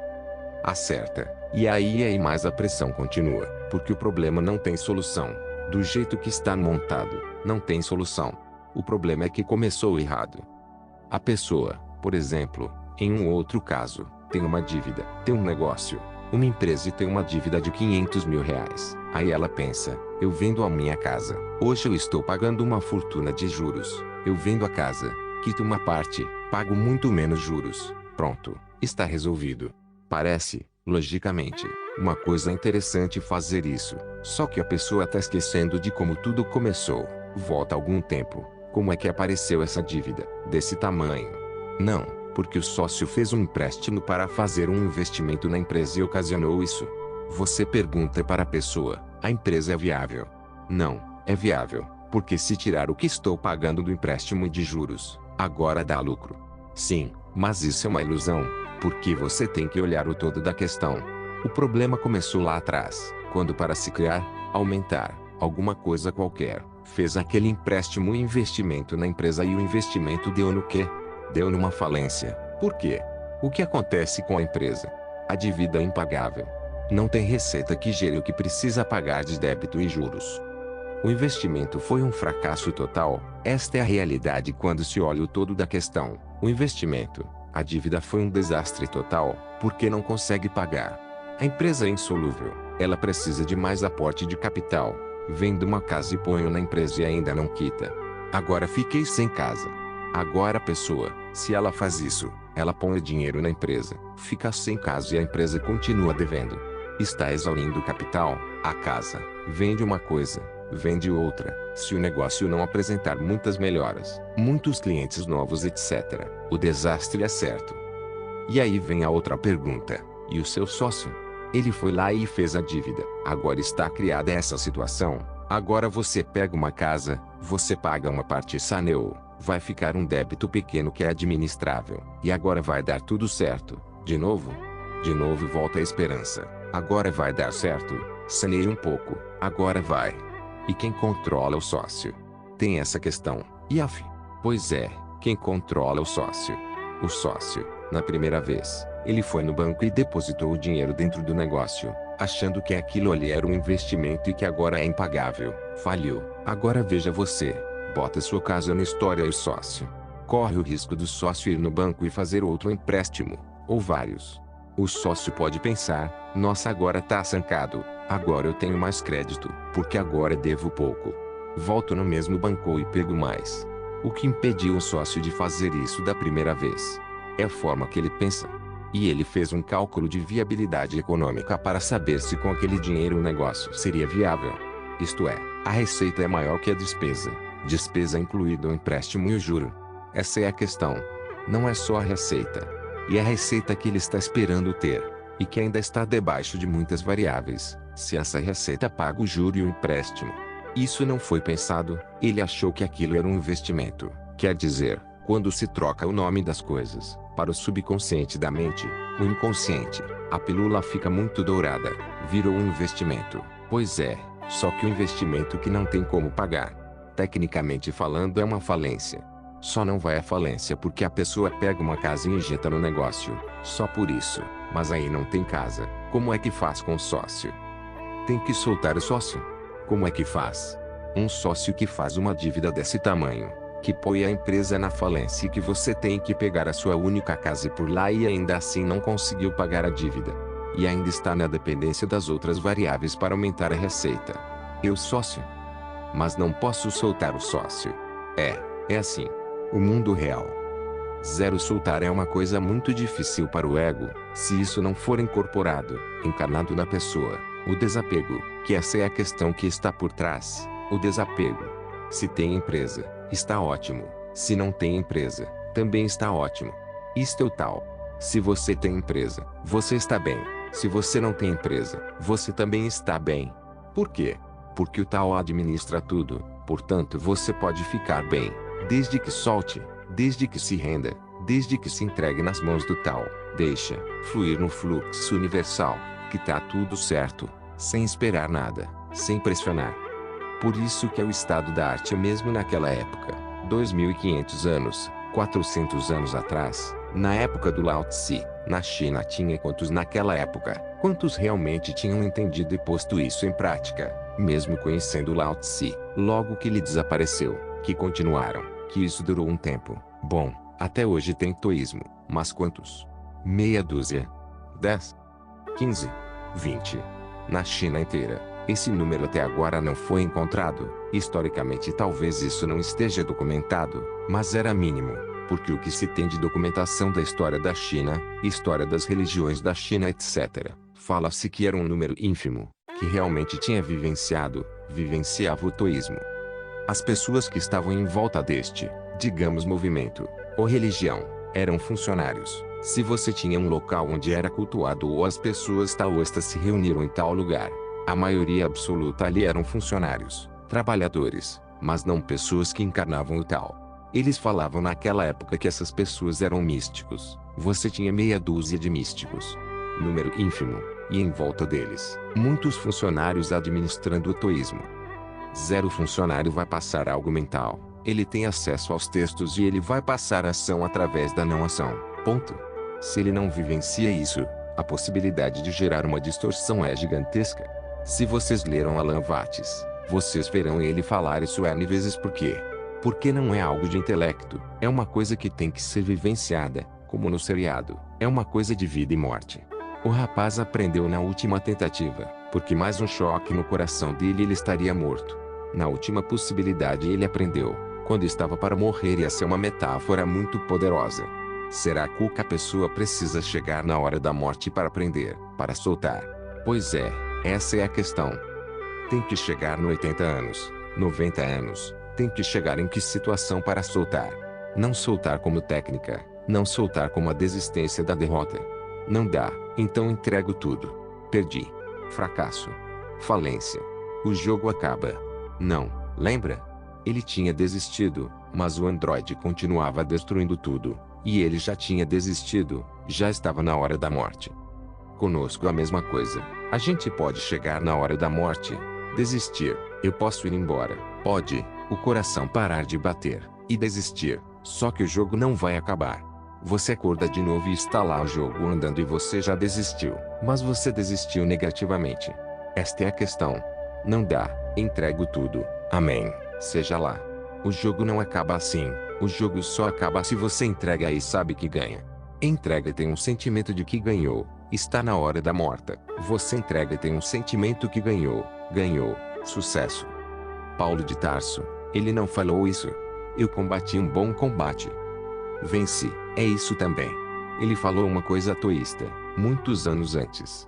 Acerta. E aí mais a pressão continua, porque o problema não tem solução. Do jeito que está montado, não tem solução. O problema é que começou errado. A pessoa, por exemplo, em um outro caso, tem uma dívida, tem um negócio, uma empresa e tem uma dívida de 500 mil reais. Aí ela pensa, eu vendo a minha casa, hoje eu estou pagando uma fortuna de juros. Eu vendo a casa, quito uma parte, pago muito menos juros. Pronto, está resolvido. Parece, logicamente, uma coisa interessante fazer isso, só que a pessoa está esquecendo de como tudo começou. Volta algum tempo, como é que apareceu essa dívida, desse tamanho? Não, porque o sócio fez um empréstimo para fazer um investimento na empresa e ocasionou isso. Você pergunta para a pessoa, a empresa é viável? Não, é viável, porque se tirar o que estou pagando do empréstimo e de juros, agora dá lucro. Sim, mas isso é uma ilusão. Porque você tem que olhar o todo da questão. O problema começou lá atrás, quando para se criar, aumentar, alguma coisa qualquer, fez aquele empréstimo e investimento na empresa e o investimento deu no quê? Deu numa falência. Por quê? O que acontece com a empresa? A dívida é impagável. Não tem receita que gere o que precisa pagar de débito e juros. O investimento foi um fracasso total. Esta é a realidade quando se olha o todo da questão. O investimento, a dívida foi um desastre total, porque não consegue pagar. A empresa é insolúvel, ela precisa de mais aporte de capital. Vendo uma casa e ponho na empresa e ainda não quita. Agora fiquei sem casa. Agora a pessoa, se ela faz isso, ela põe o dinheiro na empresa, fica sem casa e a empresa continua devendo. Está exaurindo o capital, a casa, vende uma coisa, vende outra. Se o negócio não apresentar muitas melhoras, muitos clientes novos, etc., o desastre é certo. E aí vem a outra pergunta: e o seu sócio? Ele foi lá e fez a dívida. Agora está criada essa situação. Agora você pega uma casa, você paga uma parte e saneou. Vai ficar um débito pequeno que é administrável. E agora vai dar tudo certo. De novo? De novo volta a esperança. Agora vai dar certo. Sanei um pouco. Agora vai. E quem controla o sócio? Tem essa questão. E af? Pois é, quem controla o sócio? O sócio, na primeira vez, ele foi no banco e depositou o dinheiro dentro do negócio, achando que aquilo ali era um investimento e que agora é impagável. Falhou. Agora veja você, bota sua casa na história e o sócio. Corre o risco do sócio ir no banco e fazer outro empréstimo, ou vários. O sócio pode pensar: nossa, agora tá sancado, agora eu tenho mais crédito, porque agora devo pouco. Volto no mesmo banco e pego mais. O que impediu o sócio de fazer isso da primeira vez? É a forma que ele pensa. E ele fez um cálculo de viabilidade econômica para saber se com aquele dinheiro o negócio seria viável. Isto é, a receita é maior que a despesa. Despesa incluído o empréstimo e o juro. Essa é a questão. Não é só a receita. E a receita que ele está esperando ter, e que ainda está debaixo de muitas variáveis, se essa receita paga o juro e o empréstimo. Isso não foi pensado, ele achou que aquilo era um investimento. Quer dizer, quando se troca o nome das coisas, para o subconsciente da mente, o inconsciente, a pílula fica muito dourada, virou um investimento. Pois é, só que o investimento que não tem como pagar. Tecnicamente falando é uma falência. Só não vai à falência porque a pessoa pega uma casa e injeta no negócio, só por isso. Mas aí não tem casa, como é que faz com o sócio? Tem que soltar o sócio? Como é que faz? Um sócio que faz uma dívida desse tamanho, que põe a empresa na falência e que você tem que pegar a sua única casa e por lá e ainda assim não conseguiu pagar a dívida. E ainda está na dependência das outras variáveis para aumentar a receita. Eu sócio? Mas não posso soltar o sócio. É assim. O mundo real. Zero soltar é uma coisa muito difícil para o ego, se isso não for incorporado, encarnado na pessoa. O desapego, que essa é a questão que está por trás. O desapego. Se tem empresa, está ótimo. Se não tem empresa, também está ótimo. Isto é o tal. Se você tem empresa, você está bem. Se você não tem empresa, você também está bem. Por quê? Porque o tal administra tudo, portanto você pode ficar bem, desde que solte, desde que se renda, desde que se entregue nas mãos do tal. Deixa fluir no fluxo universal, que tá tudo certo, sem esperar nada, sem pressionar. Por isso que é o estado da arte mesmo naquela época, 2500 anos, 400 anos atrás, na época do Lao Tse, na China tinha quantos naquela época, quantos realmente tinham entendido e posto isso em prática, mesmo conhecendo Lao Tse, logo que ele desapareceu, que continuaram, que isso durou um tempo. Bom, até hoje tem taoísmo, mas quantos? Meia dúzia? 10? 15? 20? Na China inteira, esse número até agora não foi encontrado. Historicamente talvez isso não esteja documentado, mas era mínimo, porque o que se tem de documentação da história da China, história das religiões da China, etc., fala-se que era um número ínfimo, que realmente tinha vivenciava o taoísmo. As pessoas que estavam em volta deste, digamos, movimento, ou religião, eram funcionários. Se você tinha um local onde era cultuado ou as pessoas taoístas se reuniram em tal lugar, a maioria absoluta ali eram funcionários, trabalhadores, mas não pessoas que encarnavam o tal. Eles falavam naquela época que essas pessoas eram místicos. Você tinha meia dúzia de místicos. Número ínfimo, e em volta deles, muitos funcionários administrando o taoísmo. Zero funcionário vai passar algo mental. Ele tem acesso aos textos e ele vai passar a ação através da não ação. Ponto. Se ele não vivencia isso, a possibilidade de gerar uma distorção é gigantesca. Se vocês leram Alan Watts, vocês verão ele falar isso N vezes. Por quê? Porque não é algo de intelecto, é uma coisa que tem que ser vivenciada, como no seriado, é uma coisa de vida e morte. O rapaz aprendeu na última tentativa, porque mais um choque no coração dele ele estaria morto. Na última possibilidade ele aprendeu, quando estava para morrer, e essa é uma metáfora muito poderosa. Será que a pessoa precisa chegar na hora da morte para aprender, para soltar? Pois é, essa é a questão. Tem que chegar no 80 anos, 90 anos, tem que chegar em que situação para soltar? Não soltar como técnica, não soltar como a desistência da derrota. Não dá, então entrego tudo. Perdi. Fracasso. Falência. O jogo acaba. Não, lembra? Ele tinha desistido, mas o androide continuava destruindo tudo, e ele já tinha desistido, já estava na hora da morte. Conosco a mesma coisa. A gente pode chegar na hora da morte, desistir, eu posso ir embora, pode, o coração parar de bater, e desistir, só que o jogo não vai acabar. Você acorda de novo e está lá o jogo andando e você já desistiu, mas você desistiu negativamente. Esta é a questão. Não dá, entrego tudo, amém, seja lá. O jogo não acaba assim, o jogo só acaba se você entrega e sabe que ganha. Entrega e tem um sentimento de que ganhou, está na hora da morta. Você entrega e tem um sentimento que ganhou, sucesso. Paulo de Tarso, ele não falou isso? Eu combati um bom combate. Venci, é isso também. Ele falou uma coisa atoísta, muitos anos antes.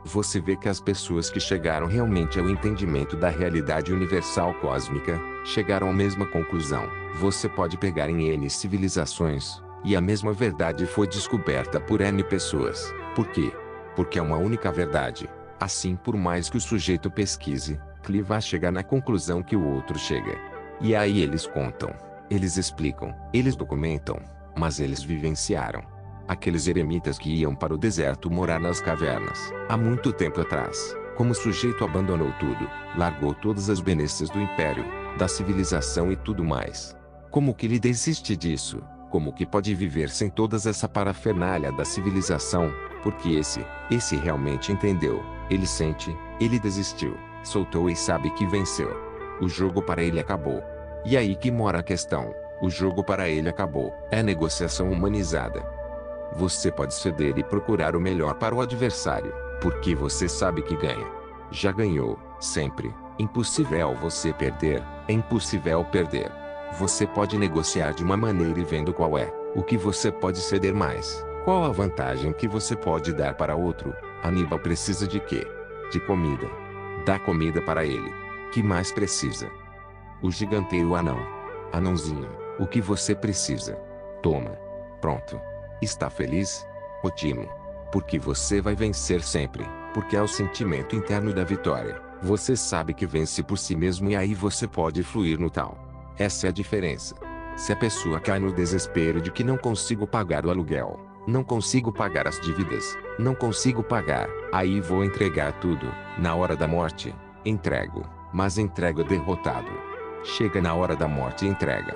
Você vê que as pessoas que chegaram realmente ao entendimento da realidade universal cósmica, chegaram à mesma conclusão. Você pode pegar em N civilizações, e a mesma verdade foi descoberta por N pessoas. Por quê? Porque é uma única verdade. Assim, por mais que o sujeito pesquise, ele vai chegar na conclusão que o outro chega. E aí eles contam, eles explicam, eles documentam, mas eles vivenciaram. Aqueles eremitas que iam para o deserto morar nas cavernas, há muito tempo atrás, como o sujeito abandonou tudo, largou todas as benesses do império, da civilização e tudo mais. Como que ele desiste disso? Como que pode viver sem toda essa parafernália da civilização? Porque esse realmente entendeu, ele sente, ele desistiu, soltou e sabe que venceu. O jogo para ele acabou. E aí que mora a questão, o jogo para ele acabou, é negociação humanizada. Você pode ceder e procurar o melhor para o adversário, porque você sabe que ganha. Já ganhou, sempre. Impossível você perder, é impossível perder. Você pode negociar de uma maneira e vendo qual é, o que você pode ceder mais, qual a vantagem que você pode dar para outro. Aníbal precisa de quê? De comida. Dá comida para ele. Que mais precisa? O giganteiro anão. Anãozinho, o que você precisa? Toma. Pronto. Está feliz? Ótimo. Porque você vai vencer sempre, porque é o sentimento interno da vitória. Você sabe que vence por si mesmo e aí você pode fluir no tal. Essa é a diferença. Se a pessoa cai no desespero de que não consigo pagar o aluguel, não consigo pagar as dívidas, não consigo pagar, aí vou entregar tudo, na hora da morte, entrego, mas entrego derrotado. Chega na hora da morte e entrega,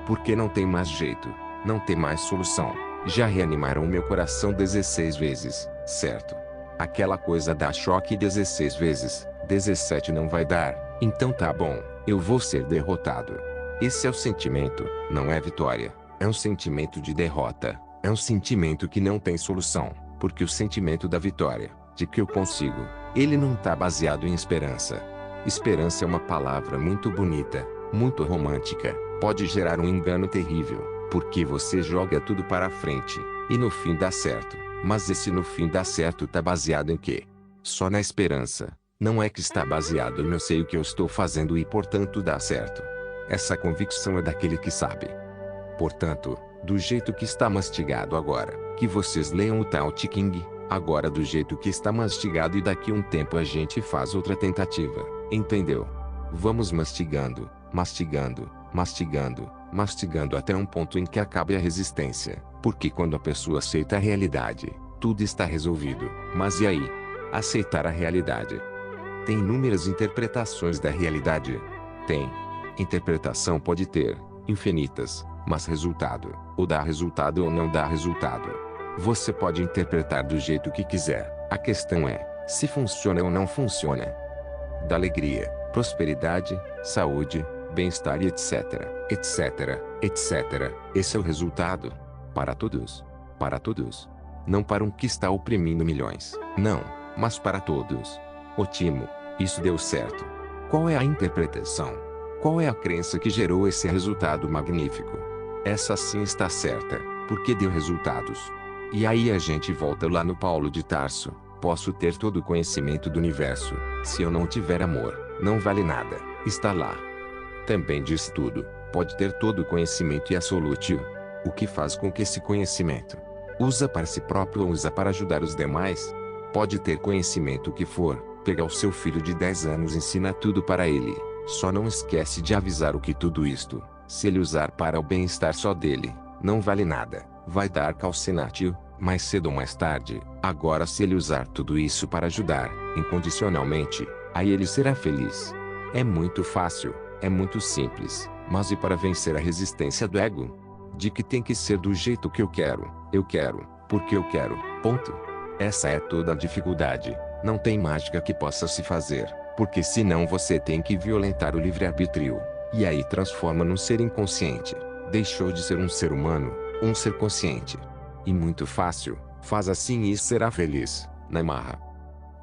porque não tem mais jeito. Não tem mais solução. Já reanimaram o meu coração 16 vezes, certo? Aquela coisa dá choque 16 vezes, 17 não vai dar, então tá bom, eu vou ser derrotado. Esse é o sentimento, não é vitória, é um sentimento de derrota, é um sentimento que não tem solução, porque o sentimento da vitória, de que eu consigo, ele não tá baseado em esperança. Esperança é uma palavra muito bonita, muito romântica, pode gerar um engano terrível. Porque você joga tudo para frente, e no fim dá certo. Mas esse no fim dá certo tá baseado em quê? Só na esperança. Não é que está baseado no eu sei o que eu estou fazendo e portanto dá certo. Essa convicção é daquele que sabe. Portanto, do jeito que está mastigado agora, que vocês leiam o Tao Te Ching, agora do jeito que está mastigado e daqui um tempo a gente faz outra tentativa, entendeu? Vamos mastigando, mastigando, mastigando. Mastigando até um ponto em que acabe a resistência, porque quando a pessoa aceita a realidade, tudo está resolvido. Mas e aí? Aceitar a realidade. Tem inúmeras interpretações da realidade? Tem. Interpretação pode ter, infinitas, mas resultado, ou dá resultado ou não dá resultado. Você pode interpretar do jeito que quiser, a questão é, se funciona ou não funciona. Da alegria, prosperidade, saúde, bem-estar e etc, etc, etc. Esse é o resultado. Para todos. Para todos. Não para um que está oprimindo milhões. Não, mas para todos. Ótimo. Isso deu certo. Qual é a interpretação? Qual é a crença que gerou esse resultado magnífico? Essa sim está certa, porque deu resultados. E aí a gente volta lá no Paulo de Tarso. Posso ter todo o conhecimento do universo. Se eu não tiver amor, não vale nada. Está lá. Também diz tudo. Pode ter todo o conhecimento e absoluto. O que faz com que esse conhecimento usa para si próprio ou usa para ajudar os demais? Pode ter conhecimento o que for. Pega o seu filho de 10 anos e ensina tudo para ele. Só não esquece de avisar o que tudo isto, se ele usar para o bem-estar só dele, não vale nada. Vai dar calcinátil, mais cedo ou mais tarde. Agora se ele usar tudo isso para ajudar, incondicionalmente, aí ele será feliz. É muito fácil, é muito simples, mas e para vencer a resistência do ego? De que tem que ser do jeito que eu quero, porque eu quero, ponto. Essa é toda a dificuldade. Não tem mágica que possa se fazer, porque senão você tem que violentar o livre-arbítrio, e aí transforma num ser inconsciente. Deixou de ser um ser humano, um ser consciente. E muito fácil, faz assim e será feliz, na marra.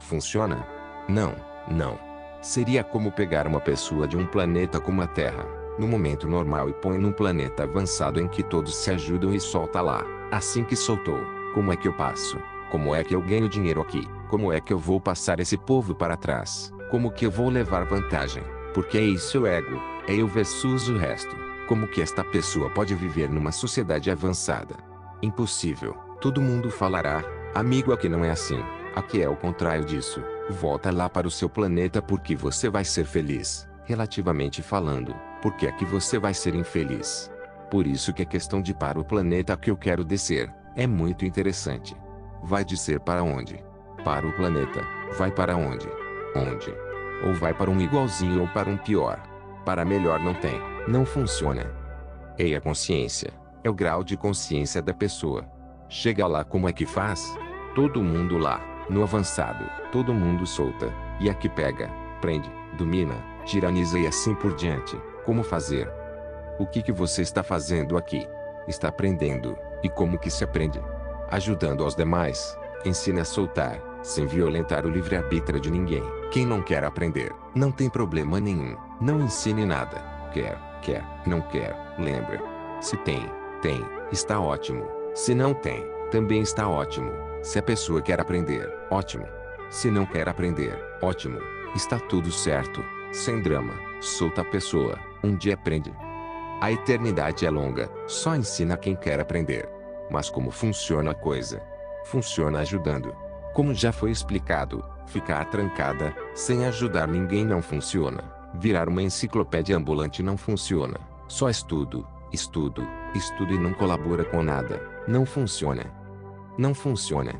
Funciona? Não, não. Seria como pegar uma pessoa de um planeta como a Terra, no momento normal e põe num planeta avançado em que todos se ajudam e solta lá. Assim que soltou, como é que eu passo? Como é que eu ganho dinheiro aqui? Como é que eu vou passar esse povo para trás? Como que eu vou levar vantagem? Porque é isso o ego, é eu versus o resto. Como que esta pessoa pode viver numa sociedade avançada? Impossível. Todo mundo falará, amigo, aqui não é assim. Aqui é o contrário disso. Volta lá para o seu planeta porque você vai ser feliz, relativamente falando, porque aqui você vai ser infeliz. Por isso que a questão de para o planeta que eu quero descer, é muito interessante. Vai descer para onde? Para o planeta. Vai para onde? Onde? Ou vai para um igualzinho ou para um pior. Para melhor não tem, não funciona. Ei, a consciência, é o grau de consciência da pessoa. Chega lá, como é que faz? Todo mundo lá, no avançado, todo mundo solta, e aqui pega, prende, domina, tiraniza e assim por diante. Como fazer? O que você está fazendo aqui? Está aprendendo, e como que se aprende? Ajudando aos demais. Ensine a soltar, sem violentar o livre-arbítrio de ninguém. Quem não quer aprender, não tem problema nenhum. Não ensine nada. Quer, não quer, lembra. Se tem, está ótimo. Se não tem, também está ótimo. Se a pessoa quer aprender, ótimo. Se não quer aprender, ótimo. Está tudo certo. Sem drama, solta a pessoa, um dia aprende. A eternidade é longa, só ensina quem quer aprender. Mas como funciona a coisa? Funciona ajudando. Como já foi explicado, ficar trancada, sem ajudar ninguém não funciona. Virar uma enciclopédia ambulante não funciona. Só estudo e não colabora com nada. Não funciona. Não funciona.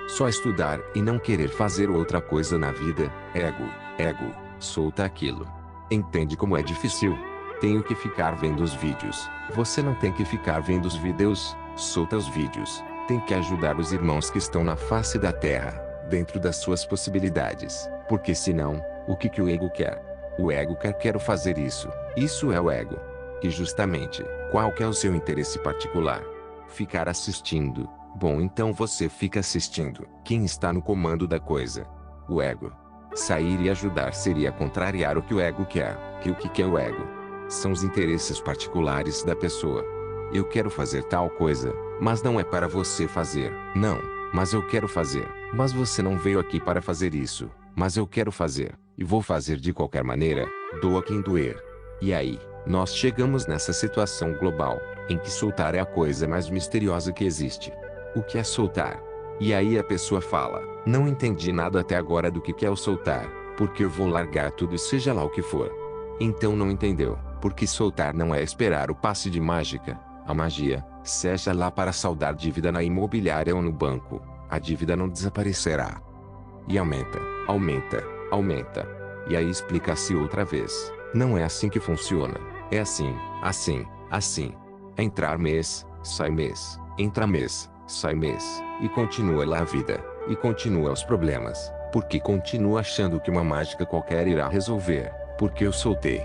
Só estudar e não querer fazer outra coisa na vida, ego, solta aquilo. Entende como é difícil? Tenho que ficar vendo os vídeos. Você não tem que ficar vendo os vídeos, solta os vídeos. Tem que ajudar os irmãos que estão na face da terra, dentro das suas possibilidades. Porque senão, o que o ego quer? O ego quero fazer isso. Isso é o ego. E justamente, qual que é o seu interesse particular? Ficar assistindo. Bom, então você fica assistindo. Quem está no comando da coisa? O ego. Sair e ajudar seria contrariar o que o ego quer. Que o que é o ego? São os interesses particulares da pessoa. Eu quero fazer tal coisa, mas não é para você fazer. Não, mas eu quero fazer. Mas você não veio aqui para fazer isso. Mas eu quero fazer, e vou fazer de qualquer maneira, doa quem doer. E aí, nós chegamos nessa situação global, em que soltar é a coisa mais misteriosa que existe. O que é soltar? E aí a pessoa fala, não entendi nada até agora do que é o soltar, porque eu vou largar tudo e seja lá o que for. Então não entendeu, porque soltar não é esperar o passe de mágica. A magia, seja lá para saldar dívida na imobiliária ou no banco, a dívida não desaparecerá. E aumenta. E aí explica-se outra vez. Não é assim que funciona. É assim. Entrar mês, sai mês. Entra mês, sai mês. E continua lá a vida. E continua os problemas. Porque continua achando que uma mágica qualquer irá resolver. Porque eu soltei.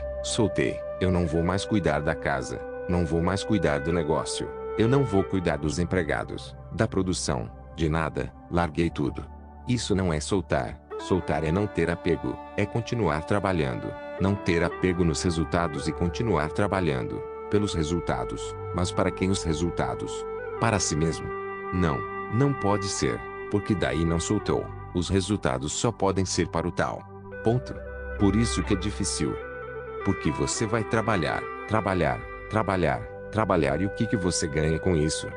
Eu não vou mais cuidar da casa. Não vou mais cuidar do negócio. Eu não vou cuidar dos empregados, da produção. De nada, larguei tudo. Isso não é soltar. Soltar é não ter apego, é continuar trabalhando, não ter apego nos resultados e continuar trabalhando, pelos resultados, mas para quem os resultados? Para si mesmo? Não, não pode ser, porque daí não soltou, os resultados só podem ser para o tal. Ponto. Por isso que é difícil. Porque você vai trabalhar, trabalhar, trabalhar, trabalhar e o que você ganha com isso?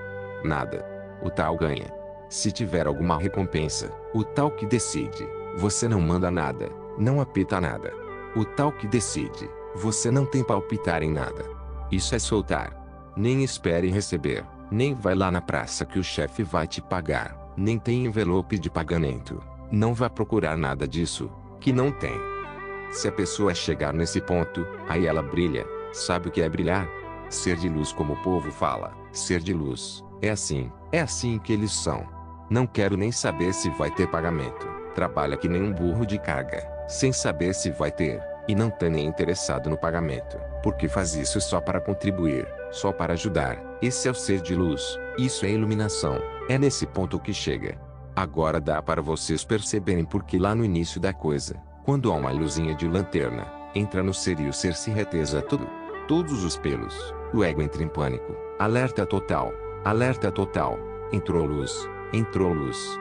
Nada. O tal ganha. Se tiver alguma recompensa, o tal que decide. Você não manda nada, não apita nada. O tal que decide, você não tem palpitar em nada. Isso é soltar. Nem espere receber, nem vai lá na praça que o chefe vai te pagar, nem tem envelope de pagamento. Não vá procurar nada disso, que não tem. Se a pessoa chegar nesse ponto, aí ela brilha. Sabe o que é brilhar? Ser de luz, como o povo fala, ser de luz. É assim que eles são. Não quero nem saber se vai ter pagamento. Trabalha que nem um burro de carga, sem saber se vai ter, e não tá nem interessado no pagamento, porque faz isso só para contribuir, só para ajudar. Esse é o ser de luz, isso é iluminação, é nesse ponto que chega. Agora dá para vocês perceberem porque lá no início da coisa, quando há uma luzinha de lanterna, entra no ser e o ser se retesa tudo. Todos os pelos, o ego entra em pânico, alerta total, entrou luz, entrou luz.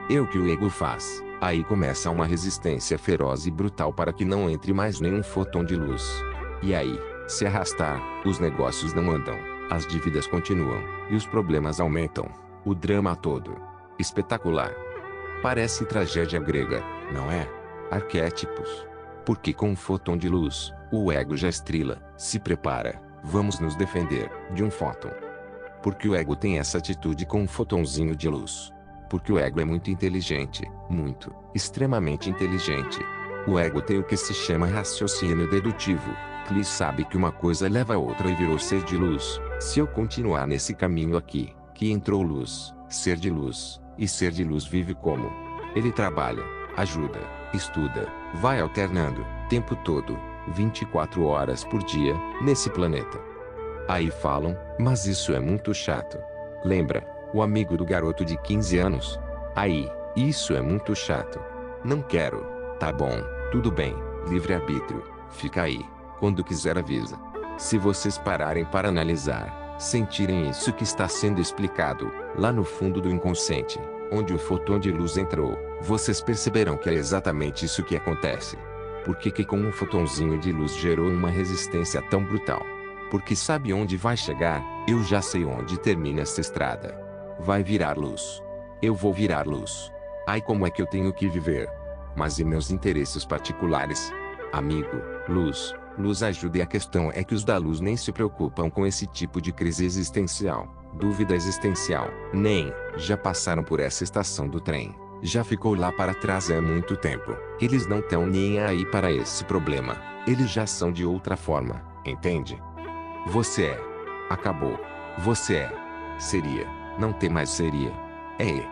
E o que o ego faz? Aí começa uma resistência feroz e brutal para que não entre mais nenhum fóton de luz. E aí, se arrastar, os negócios não andam, as dívidas continuam, e os problemas aumentam. O drama todo. Espetacular. Parece tragédia grega, não é? Arquétipos. Porque com um fóton de luz, o ego já estrila, se prepara, vamos nos defender, de um fóton. Porque o ego tem essa atitude com um fótonzinho de luz. Porque o ego é muito inteligente, muito, extremamente inteligente. O ego tem o que se chama raciocínio dedutivo, que lhe sabe que uma coisa leva a outra e virou ser de luz. Se eu continuar nesse caminho aqui, que entrou luz, ser de luz, e ser de luz vive como? Ele trabalha, ajuda, estuda, vai alternando, tempo todo, 24 horas por dia, nesse planeta. Aí falam, mas isso é muito chato. Lembra? O amigo do garoto de 15 anos. Aí, isso é muito chato. Não quero. Tá bom, tudo bem, livre-arbítrio, fica aí, quando quiser avisa. Se vocês pararem para analisar, sentirem isso que está sendo explicado, lá no fundo do inconsciente, onde o fóton de luz entrou, vocês perceberão que é exatamente isso que acontece. Por que com um fótonzinho de luz gerou uma resistência tão brutal? Porque sabe onde vai chegar? Eu já sei onde termina essa estrada. Vai virar luz. Eu vou virar luz. Ai, como é que eu tenho que viver? Mas e meus interesses particulares? Amigo, luz ajuda, e a questão é que os da luz nem se preocupam com esse tipo de crise existencial, dúvida existencial, nem, já passaram por essa estação do trem, já ficou lá para trás há muito tempo. Eles não estão nem aí para esse problema, eles já são de outra forma, entende? Você é. Acabou. Você é. Seria. Não tem mais seria. É.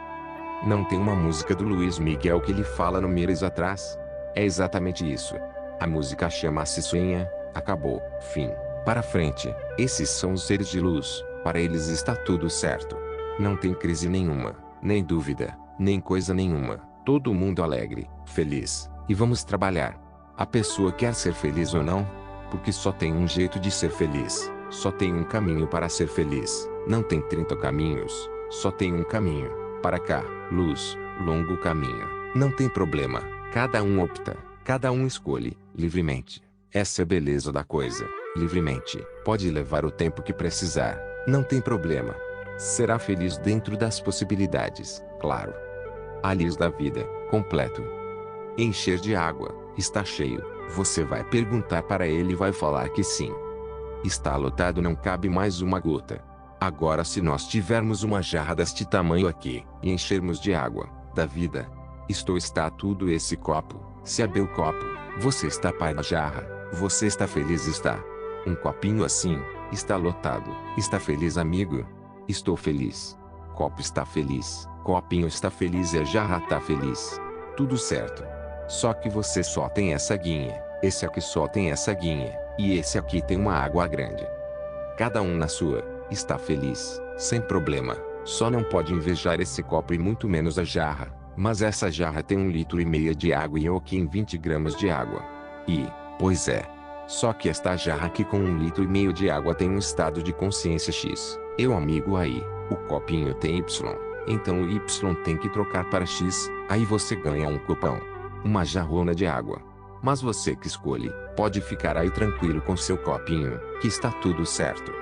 Não tem uma música do Luiz Miguel que ele fala no Meses atrás? É exatamente isso. A música chama-se Sonha, acabou, fim, para frente. Esses são os seres de luz, para eles está tudo certo. Não tem crise nenhuma, nem dúvida, nem coisa nenhuma. Todo mundo alegre, feliz, e vamos trabalhar. A pessoa quer ser feliz ou não? Porque só tem um jeito de ser feliz, só tem um caminho para ser feliz. Não tem 30 caminhos, só tem um caminho. Para cá, luz, longo caminho. Não tem problema, cada um opta, cada um escolhe, livremente. Essa é a beleza da coisa, livremente. Pode levar o tempo que precisar, não tem problema. Será feliz dentro das possibilidades, claro. A luz da vida, completo. Encher de água, está cheio, você vai perguntar para ele e vai falar que sim. Está lotado, não cabe mais uma gota. Agora, se nós tivermos uma jarra deste tamanho aqui, e enchermos de água, da vida, está tudo esse copo, se abrir o copo, você está para a jarra, você está feliz, está. Um copinho assim, está lotado, está feliz, amigo? Estou feliz. Copo está feliz, copinho está feliz e a jarra está feliz. Tudo certo. Só que você só tem essa guinha, esse aqui só tem essa guinha, e esse aqui tem uma água grande. Cada um na sua. Está feliz, sem problema, Só não pode invejar esse copo e muito menos a jarra. Mas essa jarra tem 1,5 litro de água e eu aqui em 20 gramas de água. Pois é. Só que esta jarra aqui com 1,5 litro de água tem um estado de consciência X. Eu amigo aí, o copinho tem Y. Então o Y tem que trocar para X, aí você ganha um copão. Uma jarrona de água. Mas você que escolhe, pode ficar aí tranquilo com seu copinho, que está tudo certo.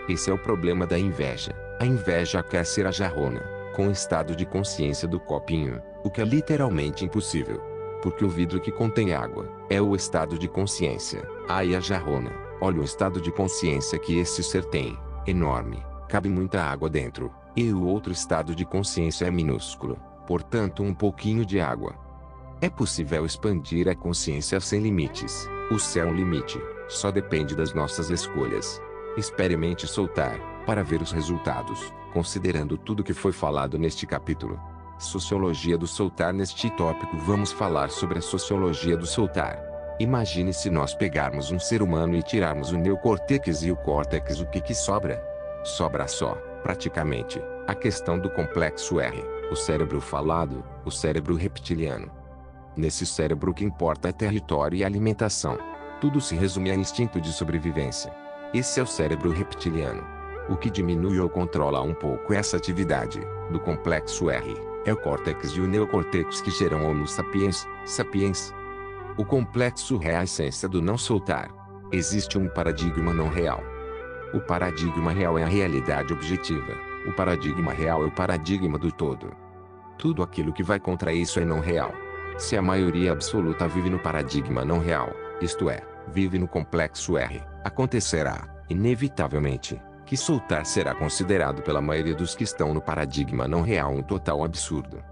Esse é o problema da inveja. A inveja quer ser a jarrona, com o estado de consciência do copinho, o que é literalmente impossível. Porque o vidro que contém água, é o estado de consciência. Aí a jarrona, olha o estado de consciência que esse ser tem, enorme, cabe muita água dentro, e o outro estado de consciência é minúsculo, portanto um pouquinho de água. É possível expandir a consciência sem limites. O céu é um limite, só depende das nossas escolhas. Experimente soltar, para ver os resultados, considerando tudo que foi falado neste capítulo. Sociologia do soltar. Neste tópico vamos falar sobre a sociologia do soltar. Imagine se nós pegarmos um ser humano e tirarmos o neocórtex e o córtex, o que sobra? Sobra só, praticamente, a questão do complexo R, o cérebro falado, o cérebro reptiliano. Nesse cérebro o que importa é território e alimentação. Tudo se resume a instinto de sobrevivência. Esse é o cérebro reptiliano. O que diminui ou controla um pouco essa atividade, do complexo R, é o córtex e o neocórtex que geram Homo sapiens, sapiens. O complexo R é a essência do não soltar. Existe um paradigma não real. O paradigma real é a realidade objetiva. O paradigma real é o paradigma do todo. Tudo aquilo que vai contra isso é não real. Se a maioria absoluta vive no paradigma não real, isto é, vive no complexo R, acontecerá, inevitavelmente, que soltar será considerado pela maioria dos que estão no paradigma não real um total absurdo.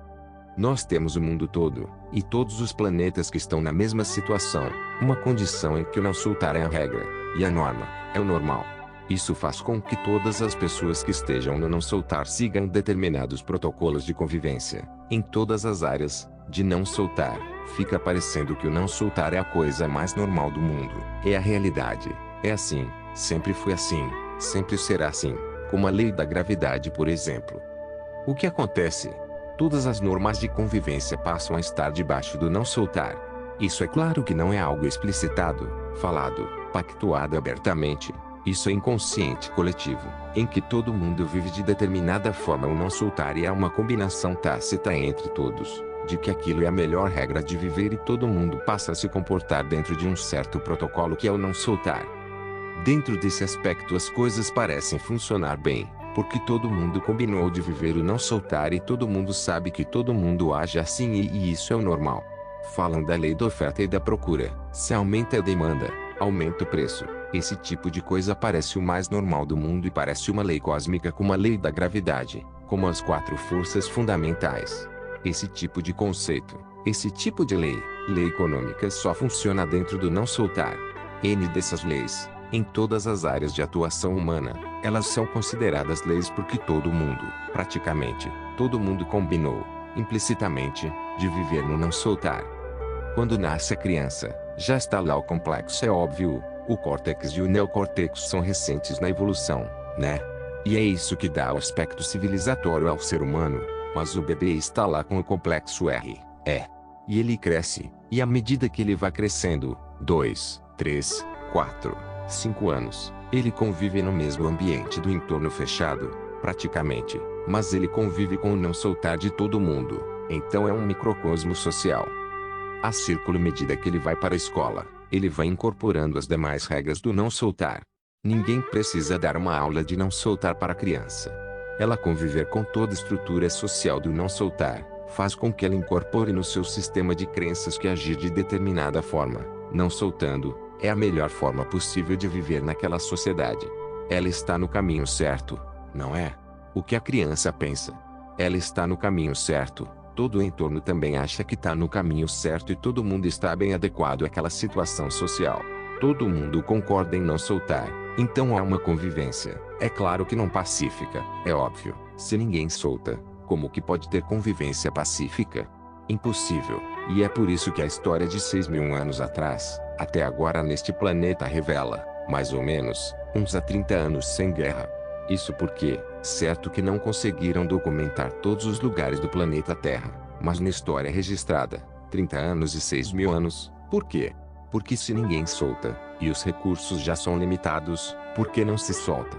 Nós temos o mundo todo, e todos os planetas que estão na mesma situação, uma condição em que o não soltar é a regra, e a norma, é o normal. Isso faz com que todas as pessoas que estejam no não soltar sigam determinados protocolos de convivência, em todas as áreas, de não soltar. Fica parecendo que o não soltar é a coisa mais normal do mundo. É a realidade. É assim, sempre foi assim, sempre será assim, como a lei da gravidade, por exemplo. O que acontece? Todas as normas de convivência passam a estar debaixo do não soltar. Isso é claro que não é algo explicitado, falado, pactuado abertamente. Isso é inconsciente coletivo, em que todo mundo vive de determinada forma o não soltar e há uma combinação tácita entre todos, de que aquilo é a melhor regra de viver e todo mundo passa a se comportar dentro de um certo protocolo que é o não soltar. Dentro desse aspecto as coisas parecem funcionar bem, porque todo mundo combinou de viver o não soltar e todo mundo sabe que todo mundo age assim e isso é o normal. Falam da lei da oferta e da procura. Se aumenta a demanda, aumenta o preço. Esse tipo de coisa parece o mais normal do mundo e parece uma lei cósmica como a lei da gravidade, como as 4 forças fundamentais. Esse tipo de conceito, esse tipo de lei econômica só funciona dentro do não soltar. N dessas leis, em todas as áreas de atuação humana, elas são consideradas leis porque todo mundo, praticamente, todo mundo combinou, implicitamente, de viver no não soltar. Quando nasce a criança, já está lá o complexo, é óbvio, o córtex e o neocórtex são recentes na evolução, né? E é isso que dá o aspecto civilizatório ao ser humano, mas o bebê está lá com o complexo R, e ele cresce, e à medida que ele vai crescendo, 2, 3, 4, 5 anos, ele convive no mesmo ambiente do entorno fechado, praticamente, mas ele convive com o não soltar de todo mundo, então é um microcosmo social. A círculo, à medida que ele vai para a escola, ele vai incorporando as demais regras do não soltar. Ninguém precisa dar uma aula de não soltar para a criança. Ela conviver com toda a estrutura social do não soltar, faz com que ela incorpore no seu sistema de crenças que agir de determinada forma, não soltando, é a melhor forma possível de viver naquela sociedade. Ela está no caminho certo, não é? O que a criança pensa? Ela está no caminho certo. Todo o entorno também acha que está no caminho certo e todo mundo está bem adequado àquela situação social. Todo mundo concorda em não soltar, então há uma convivência. É claro que não pacífica, é óbvio. Se ninguém solta, como que pode ter convivência pacífica? Impossível. E é por isso que a história de 6.000 anos atrás, até agora neste planeta revela, mais ou menos, uns há 30 anos sem guerra. Isso porque, certo que não conseguiram documentar todos os lugares do planeta Terra, mas na história registrada, 30 anos e 6.000 anos, por quê? Porque se ninguém solta, e os recursos já são limitados, por que não se solta?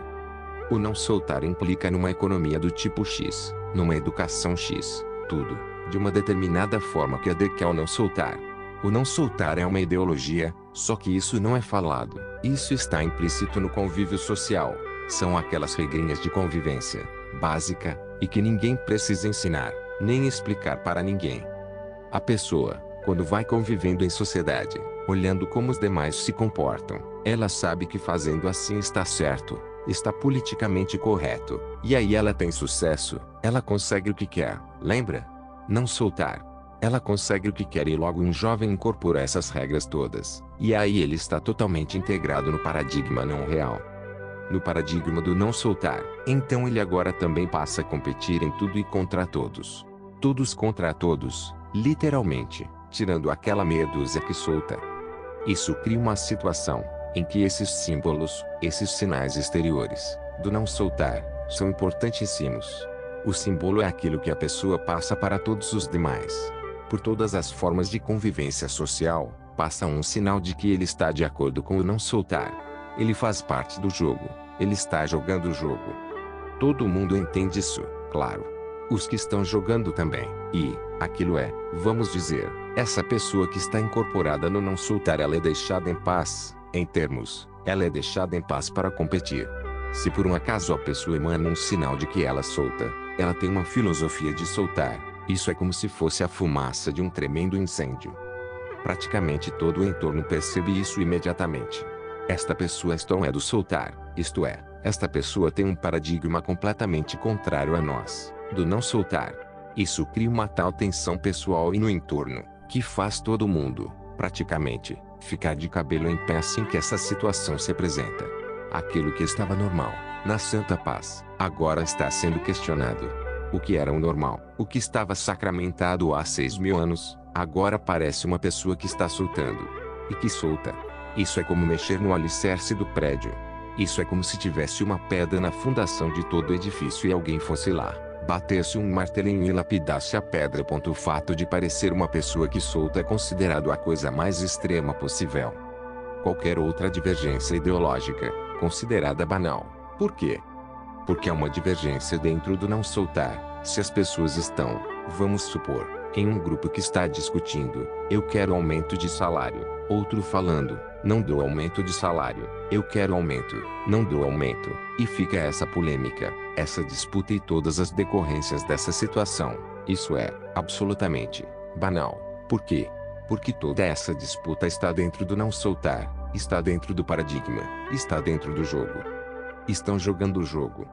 O não soltar implica numa economia do tipo X, numa educação X, tudo, de uma determinada forma que adequa ao não soltar. O não soltar é uma ideologia, só que isso não é falado, isso está implícito no convívio social. São aquelas regrinhas de convivência, básica, e que ninguém precisa ensinar, nem explicar para ninguém. A pessoa, quando vai convivendo em sociedade, olhando como os demais se comportam, ela sabe que fazendo assim está certo, está politicamente correto, e aí ela tem sucesso, ela consegue o que quer, lembra? Não soltar. Ela consegue o que quer e logo um jovem incorpora essas regras todas, e aí ele está totalmente integrado no paradigma não real. No paradigma do não soltar, então ele agora também passa a competir em tudo e contra todos. Todos contra todos, literalmente, tirando aquela meia dúzia que solta. Isso cria uma situação, em que esses símbolos, esses sinais exteriores, do não soltar, são importantíssimos. O símbolo é aquilo que a pessoa passa para todos os demais. Por todas as formas de convivência social, passa um sinal de que ele está de acordo com o não soltar. Ele faz parte do jogo, ele está jogando o jogo. Todo mundo entende isso, claro. Os que estão jogando também, e, aquilo é, vamos dizer, essa pessoa que está incorporada no não soltar ela é deixada em paz, em termos, ela é deixada em paz para competir. Se por um acaso a pessoa emana um sinal de que ela solta, ela tem uma filosofia de soltar, isso é como se fosse a fumaça de um tremendo incêndio. Praticamente todo o entorno percebe isso imediatamente. Esta pessoa não é do soltar, isto é, esta pessoa tem um paradigma completamente contrário a nós, do não soltar. Isso cria uma tal tensão pessoal e no entorno, que faz todo mundo, praticamente, ficar de cabelo em pé assim que essa situação se apresenta. Aquilo que estava normal, na santa paz, agora está sendo questionado. O que era o normal, o que estava sacramentado há 6.000 anos, agora parece uma pessoa que está soltando. E que solta. Isso é como mexer no alicerce do prédio. Isso é como se tivesse uma pedra na fundação de todo o edifício e alguém fosse lá, batesse um martelinho e lapidasse a pedra. O fato de parecer uma pessoa que solta é considerado a coisa mais extrema possível. Qualquer outra divergência ideológica, considerada banal. Por quê? Porque há uma divergência dentro do não soltar. Se as pessoas estão, vamos supor, em um grupo que está discutindo, eu quero aumento de salário, outro falando, não dou aumento de salário, eu quero aumento, não dou aumento, e fica essa polêmica, essa disputa e todas as decorrências dessa situação. Isso é, absolutamente, banal. Por quê? Porque toda essa disputa está dentro do não soltar, está dentro do paradigma, está dentro do jogo. Estão jogando o jogo.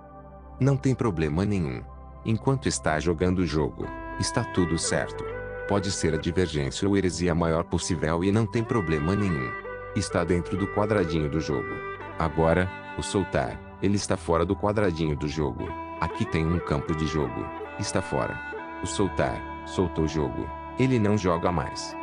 Não tem problema nenhum. Enquanto está jogando o jogo, está tudo certo. Pode ser a divergência ou heresia maior possível e não tem problema nenhum. Está dentro do quadradinho do jogo. Agora, o soltar, ele está fora do quadradinho do jogo. Aqui tem um campo de jogo. Está fora. O soltar, soltou o jogo. Ele não joga mais.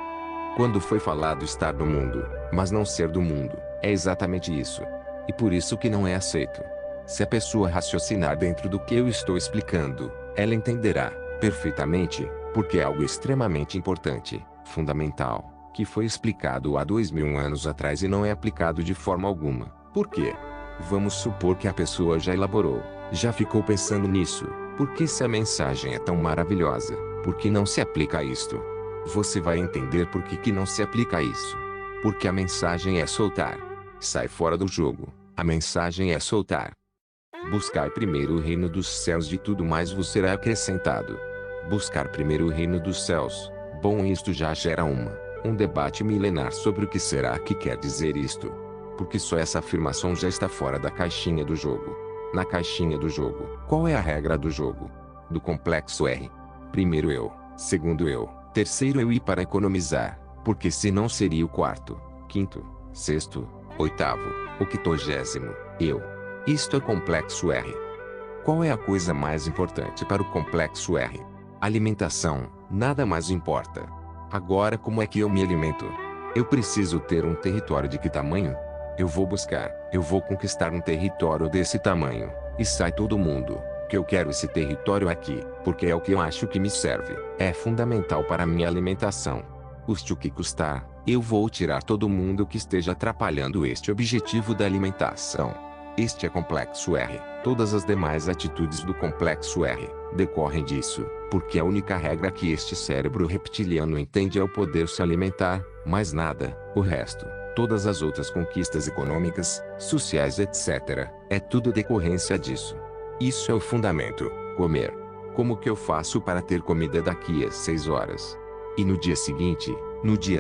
Quando foi falado estar no mundo, mas não ser do mundo, é exatamente isso. E por isso que não é aceito. Se a pessoa raciocinar dentro do que eu estou explicando, ela entenderá, perfeitamente, porque é algo extremamente importante, fundamental, que foi explicado há 2.000 anos atrás e não é aplicado de forma alguma. Por quê? Vamos supor que a pessoa já elaborou, já ficou pensando nisso, porque se a mensagem é tão maravilhosa, por que não se aplica a isto? Você vai entender por que não se aplica a isso. Porque a mensagem é soltar. Sai fora do jogo, a mensagem é soltar. Buscar primeiro o reino dos céus e tudo mais vos será acrescentado. Buscar primeiro o reino dos céus. Bom, isto já gera um debate milenar sobre o que será que quer dizer isto. Porque só essa afirmação já está fora da caixinha do jogo. Na caixinha do jogo, qual é a regra do jogo? Do complexo R. Primeiro eu, segundo eu, terceiro eu e para economizar, porque senão seria o quarto, quinto, sexto, oitavo, o 50º, eu. Isto é complexo R. Qual é a coisa mais importante para o complexo R? Alimentação, nada mais importa. Agora como é que eu me alimento? Eu preciso ter um território de que tamanho? Eu vou buscar, eu vou conquistar um território desse tamanho, e sai todo mundo, que eu quero esse território aqui, porque é o que eu acho que me serve. É fundamental para minha alimentação. Custe o que custar, eu vou tirar todo mundo que esteja atrapalhando este objetivo da alimentação. Este é complexo R. Todas as demais atitudes do complexo R decorrem disso, porque a única regra que este cérebro reptiliano entende é o poder se alimentar, mais nada. O resto, todas as outras conquistas econômicas, sociais, etc., é tudo decorrência disso. Isso é o fundamento: comer. Como que eu faço para ter comida daqui a 6 horas? E no dia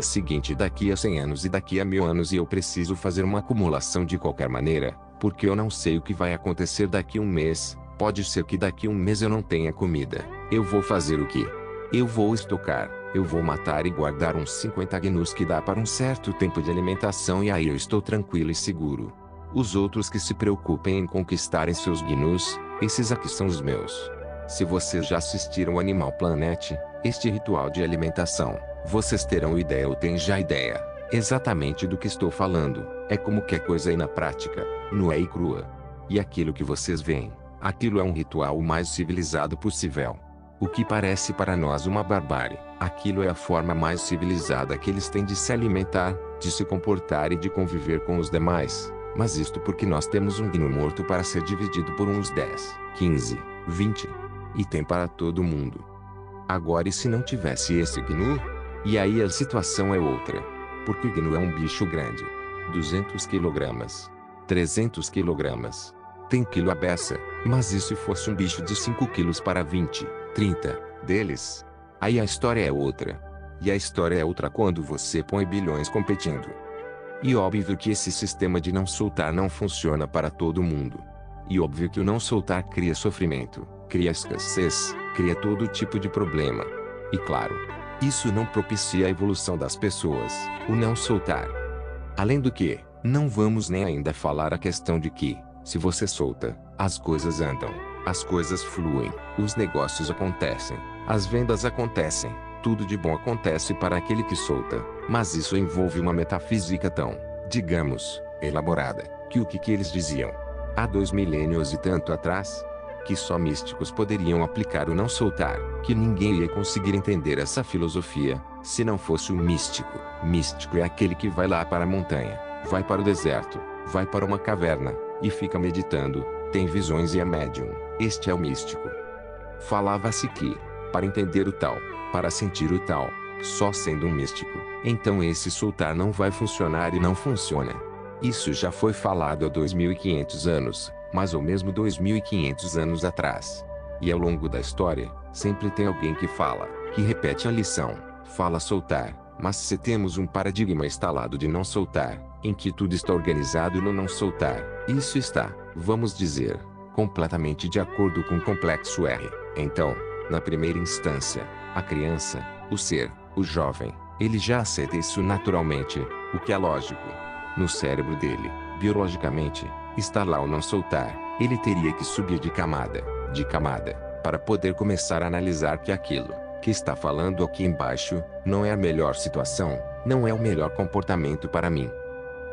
seguinte daqui a 100 anos e daqui a 1000 anos, e eu preciso fazer uma acumulação de qualquer maneira, porque eu não sei o que vai acontecer daqui a um mês. Pode ser que daqui a um mês eu não tenha comida. Eu vou fazer o quê? Eu vou estocar, eu vou matar e guardar uns 50 gnus que dá para um certo tempo de alimentação, e aí eu estou tranquilo e seguro. Os outros que se preocupem em conquistarem seus gnus, esses aqui são os meus. Se vocês já assistiram Animal Planet, este ritual de alimentação, vocês terão ideia ou têm já ideia exatamente do que estou falando. É como que é coisa aí na prática, nua e crua. E aquilo que vocês veem, aquilo é um ritual o mais civilizado possível. O que parece para nós uma barbárie, aquilo é a forma mais civilizada que eles têm de se alimentar, de se comportar e de conviver com os demais. Mas isto porque nós temos um gnu morto para ser dividido por uns 10, 15, 20. E tem para todo mundo. Agora, e se não tivesse esse gnu? E aí a situação é outra. Porque o gnu é um bicho grande. 200 kg. 300 kg. Tem quilo a beça. Mas e se fosse um bicho de 5 quilos para 20, 30 deles? Aí a história é outra. E a história é outra quando você põe bilhões competindo. E óbvio que esse sistema de não soltar não funciona para todo mundo. E óbvio que o não soltar cria sofrimento, cria escassez, cria todo tipo de problema. E claro, isso não propicia a evolução das pessoas, o não soltar. Além do que, não vamos nem ainda falar a questão de que, se você solta, as coisas andam, as coisas fluem, os negócios acontecem, as vendas acontecem, tudo de bom acontece para aquele que solta. Mas isso envolve uma metafísica tão, digamos, elaborada, que o que eles diziam há 2 milênios e tanto atrás, que só místicos poderiam aplicar o não soltar, que ninguém ia conseguir entender essa filosofia, se não fosse um místico. Místico é aquele que vai lá para a montanha, vai para o deserto, vai para uma caverna, e fica meditando, tem visões e é médium. Este é o místico. Falava-se que, para entender o tal, para sentir o tal, só sendo um místico, então esse soltar não vai funcionar e não funciona. Isso já foi falado há 2500 anos, mas ou mesmo 2500 anos atrás. E ao longo da história, sempre tem alguém que fala, que repete a lição, fala soltar, mas se temos um paradigma instalado de não soltar, em que tudo está organizado no não soltar, isso está, vamos dizer, completamente de acordo com o complexo R. Então, na primeira instância, a criança, o ser, o jovem, ele já aceita isso naturalmente, o que é lógico. No cérebro dele, biologicamente, está lá o não soltar. Ele teria que subir de camada, para poder começar a analisar que aquilo, que está falando aqui embaixo, não é a melhor situação, não é o melhor comportamento para mim.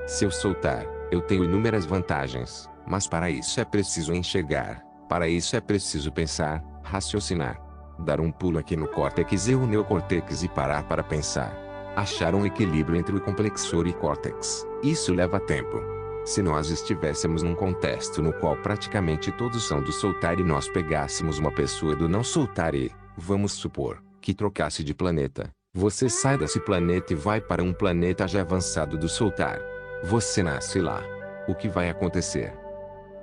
Se eu soltar, eu tenho inúmeras vantagens, mas para isso é preciso enxergar, para isso é preciso pensar, raciocinar. Dar um pulo aqui no córtex e o neocórtex e parar para pensar. Achar um equilíbrio entre o complexor e córtex. Isso leva tempo. Se nós estivéssemos num contexto no qual praticamente todos são do soltar e nós pegássemos uma pessoa do não soltar e, vamos supor, que trocasse de planeta, você sai desse planeta e vai para um planeta já avançado do soltar. Você nasce lá. O que vai acontecer?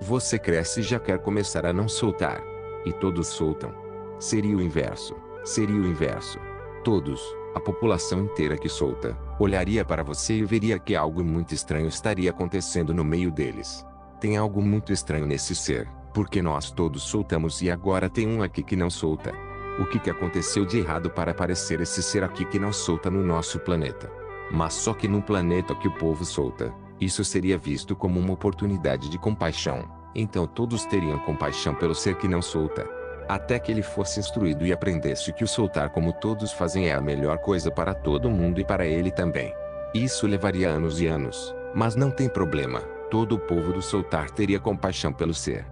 Você cresce e já quer começar a não soltar. E todos soltam. Seria o inverso. Seria o inverso. Todos, a população inteira que solta, olharia para você e veria que algo muito estranho estaria acontecendo no meio deles. Tem algo muito estranho nesse ser, porque nós todos soltamos e agora tem um aqui que não solta. O que aconteceu de errado para aparecer esse ser aqui que não solta no nosso planeta? Mas só que num planeta que o povo solta, isso seria visto como uma oportunidade de compaixão. Então todos teriam compaixão pelo ser que não solta. Até que ele fosse instruído e aprendesse que o soltar como todos fazem é a melhor coisa para todo mundo e para ele também. Isso levaria anos e anos, mas não tem problema, todo o povo do soltar teria compaixão pelo ser.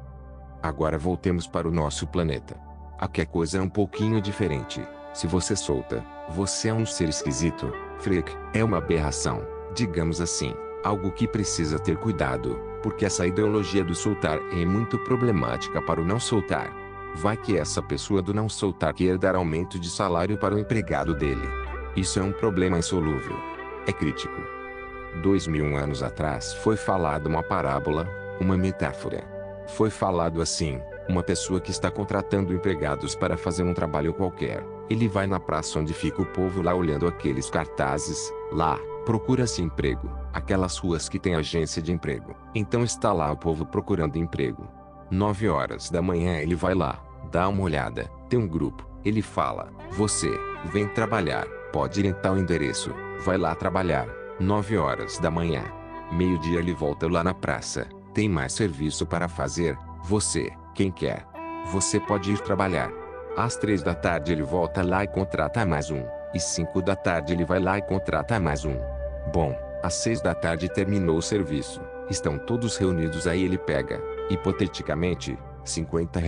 Agora voltemos para o nosso planeta. Aqui a coisa é um pouquinho diferente. Se você solta, você é um ser esquisito, freak, é uma aberração, digamos assim, algo que precisa ter cuidado, porque essa ideologia do soltar é muito problemática para o não soltar. Vai que essa pessoa do não soltar quer dar aumento de salário para o empregado dele. Isso é um problema insolúvel. É crítico. 2000 anos atrás foi falada uma parábola, uma metáfora. Foi falado assim: uma pessoa que está contratando empregados para fazer um trabalho qualquer. Ele vai na praça onde fica o povo lá olhando aqueles cartazes, lá, procura-se emprego, aquelas ruas que tem agência de emprego. Então está lá o povo procurando emprego. 9 horas da manhã ele vai lá, dá uma olhada, tem um grupo, ele fala: você, vem trabalhar, pode ir em tal endereço, vai lá trabalhar. 9 horas da manhã. Meio-dia ele volta lá na praça, tem mais serviço para fazer, você, quem quer? Você pode ir trabalhar. Às 3 da tarde ele volta lá e contrata mais um. E 5 da tarde ele vai lá e contrata mais um. Bom, às 6 da tarde terminou o serviço. Estão todos reunidos, aí ele pega, hipoteticamente, R$ 50.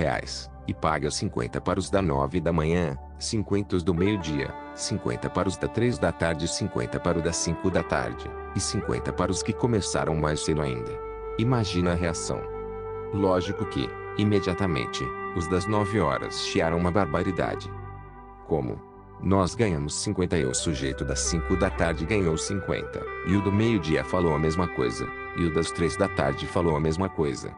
E paga 50 para os da 9 da manhã, 50 os do meio-dia, 50 para os da 3 da tarde, 50 para o das 5 da tarde, e 50 para os que começaram mais cedo ainda. Imagina a reação. Lógico que, imediatamente, os das 9 horas chiaram uma barbaridade. Como? Nós ganhamos 50 e o sujeito das 5 da tarde ganhou 50. E o do meio-dia falou a mesma coisa. E o das 3 da tarde falou a mesma coisa.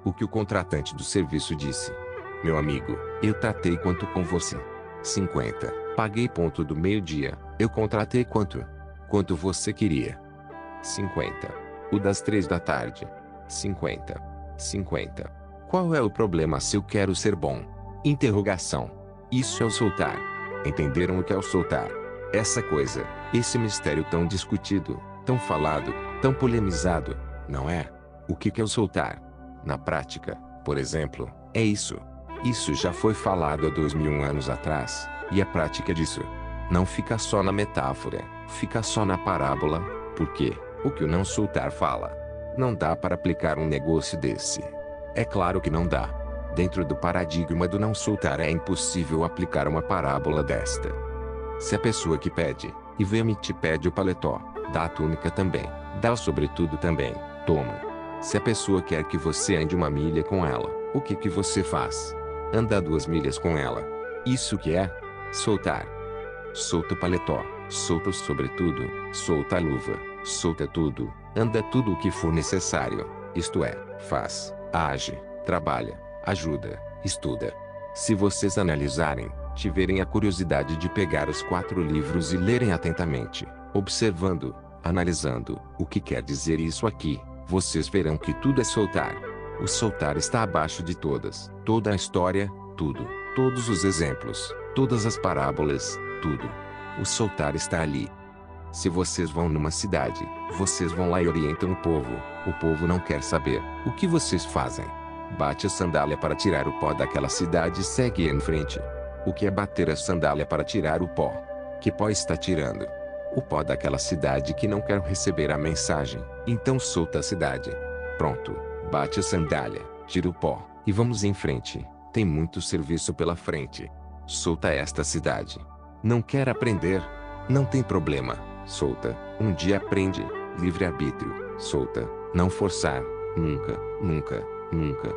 O que o contratante do serviço disse? Meu amigo, eu tratei quanto com você? 50. Paguei ponto do meio-dia. Eu contratei quanto? Quanto você queria? 50. O das 3 da tarde? 50. 50. Qual é o problema se eu quero ser bom? Interrogação. Isso é o soltar. Entenderam o que é o soltar? Essa coisa, esse mistério tão discutido, tão falado, tão polemizado, não é? O que é o soltar? Na prática, por exemplo, é isso. Isso já foi falado há 2000 anos atrás, e a prática disso não fica só na metáfora, fica só na parábola, porque o que o não soltar fala, não dá para aplicar um negócio desse. É claro que não dá. Dentro do paradigma do não soltar é impossível aplicar uma parábola desta. Se a pessoa que pede, e vem te pede o paletó, dá a túnica também, dá o sobretudo também, toma. Se a pessoa quer que você ande 1 milha com ela, o que você faz? Anda 2 milhas com ela. Isso que é soltar. Solta o paletó, solta o sobretudo, solta a luva, solta tudo, anda tudo o que for necessário, isto é, faz, age, trabalha, ajuda, estuda. Se vocês analisarem, tiverem a curiosidade de pegar os 4 livros e lerem atentamente, observando, analisando, o que quer dizer isso aqui, vocês verão que tudo é soltar. O soltar está abaixo de toda a história, tudo, todos os exemplos, todas as parábolas, tudo. O soltar está ali. Se vocês vão numa cidade, vocês vão lá e orientam o povo não quer saber. O que vocês fazem? Bate a sandália para tirar o pó daquela cidade e segue em frente. O que é bater a sandália para tirar o pó? Que pó está tirando? O pó daquela cidade que não quer receber a mensagem, então solta a cidade. Pronto, bate a sandália, tira o pó, e vamos em frente, tem muito serviço pela frente. Solta esta cidade. Não quer aprender? Não tem problema, solta, um dia aprende, livre-arbítrio, solta, não forçar, nunca, nunca, nunca.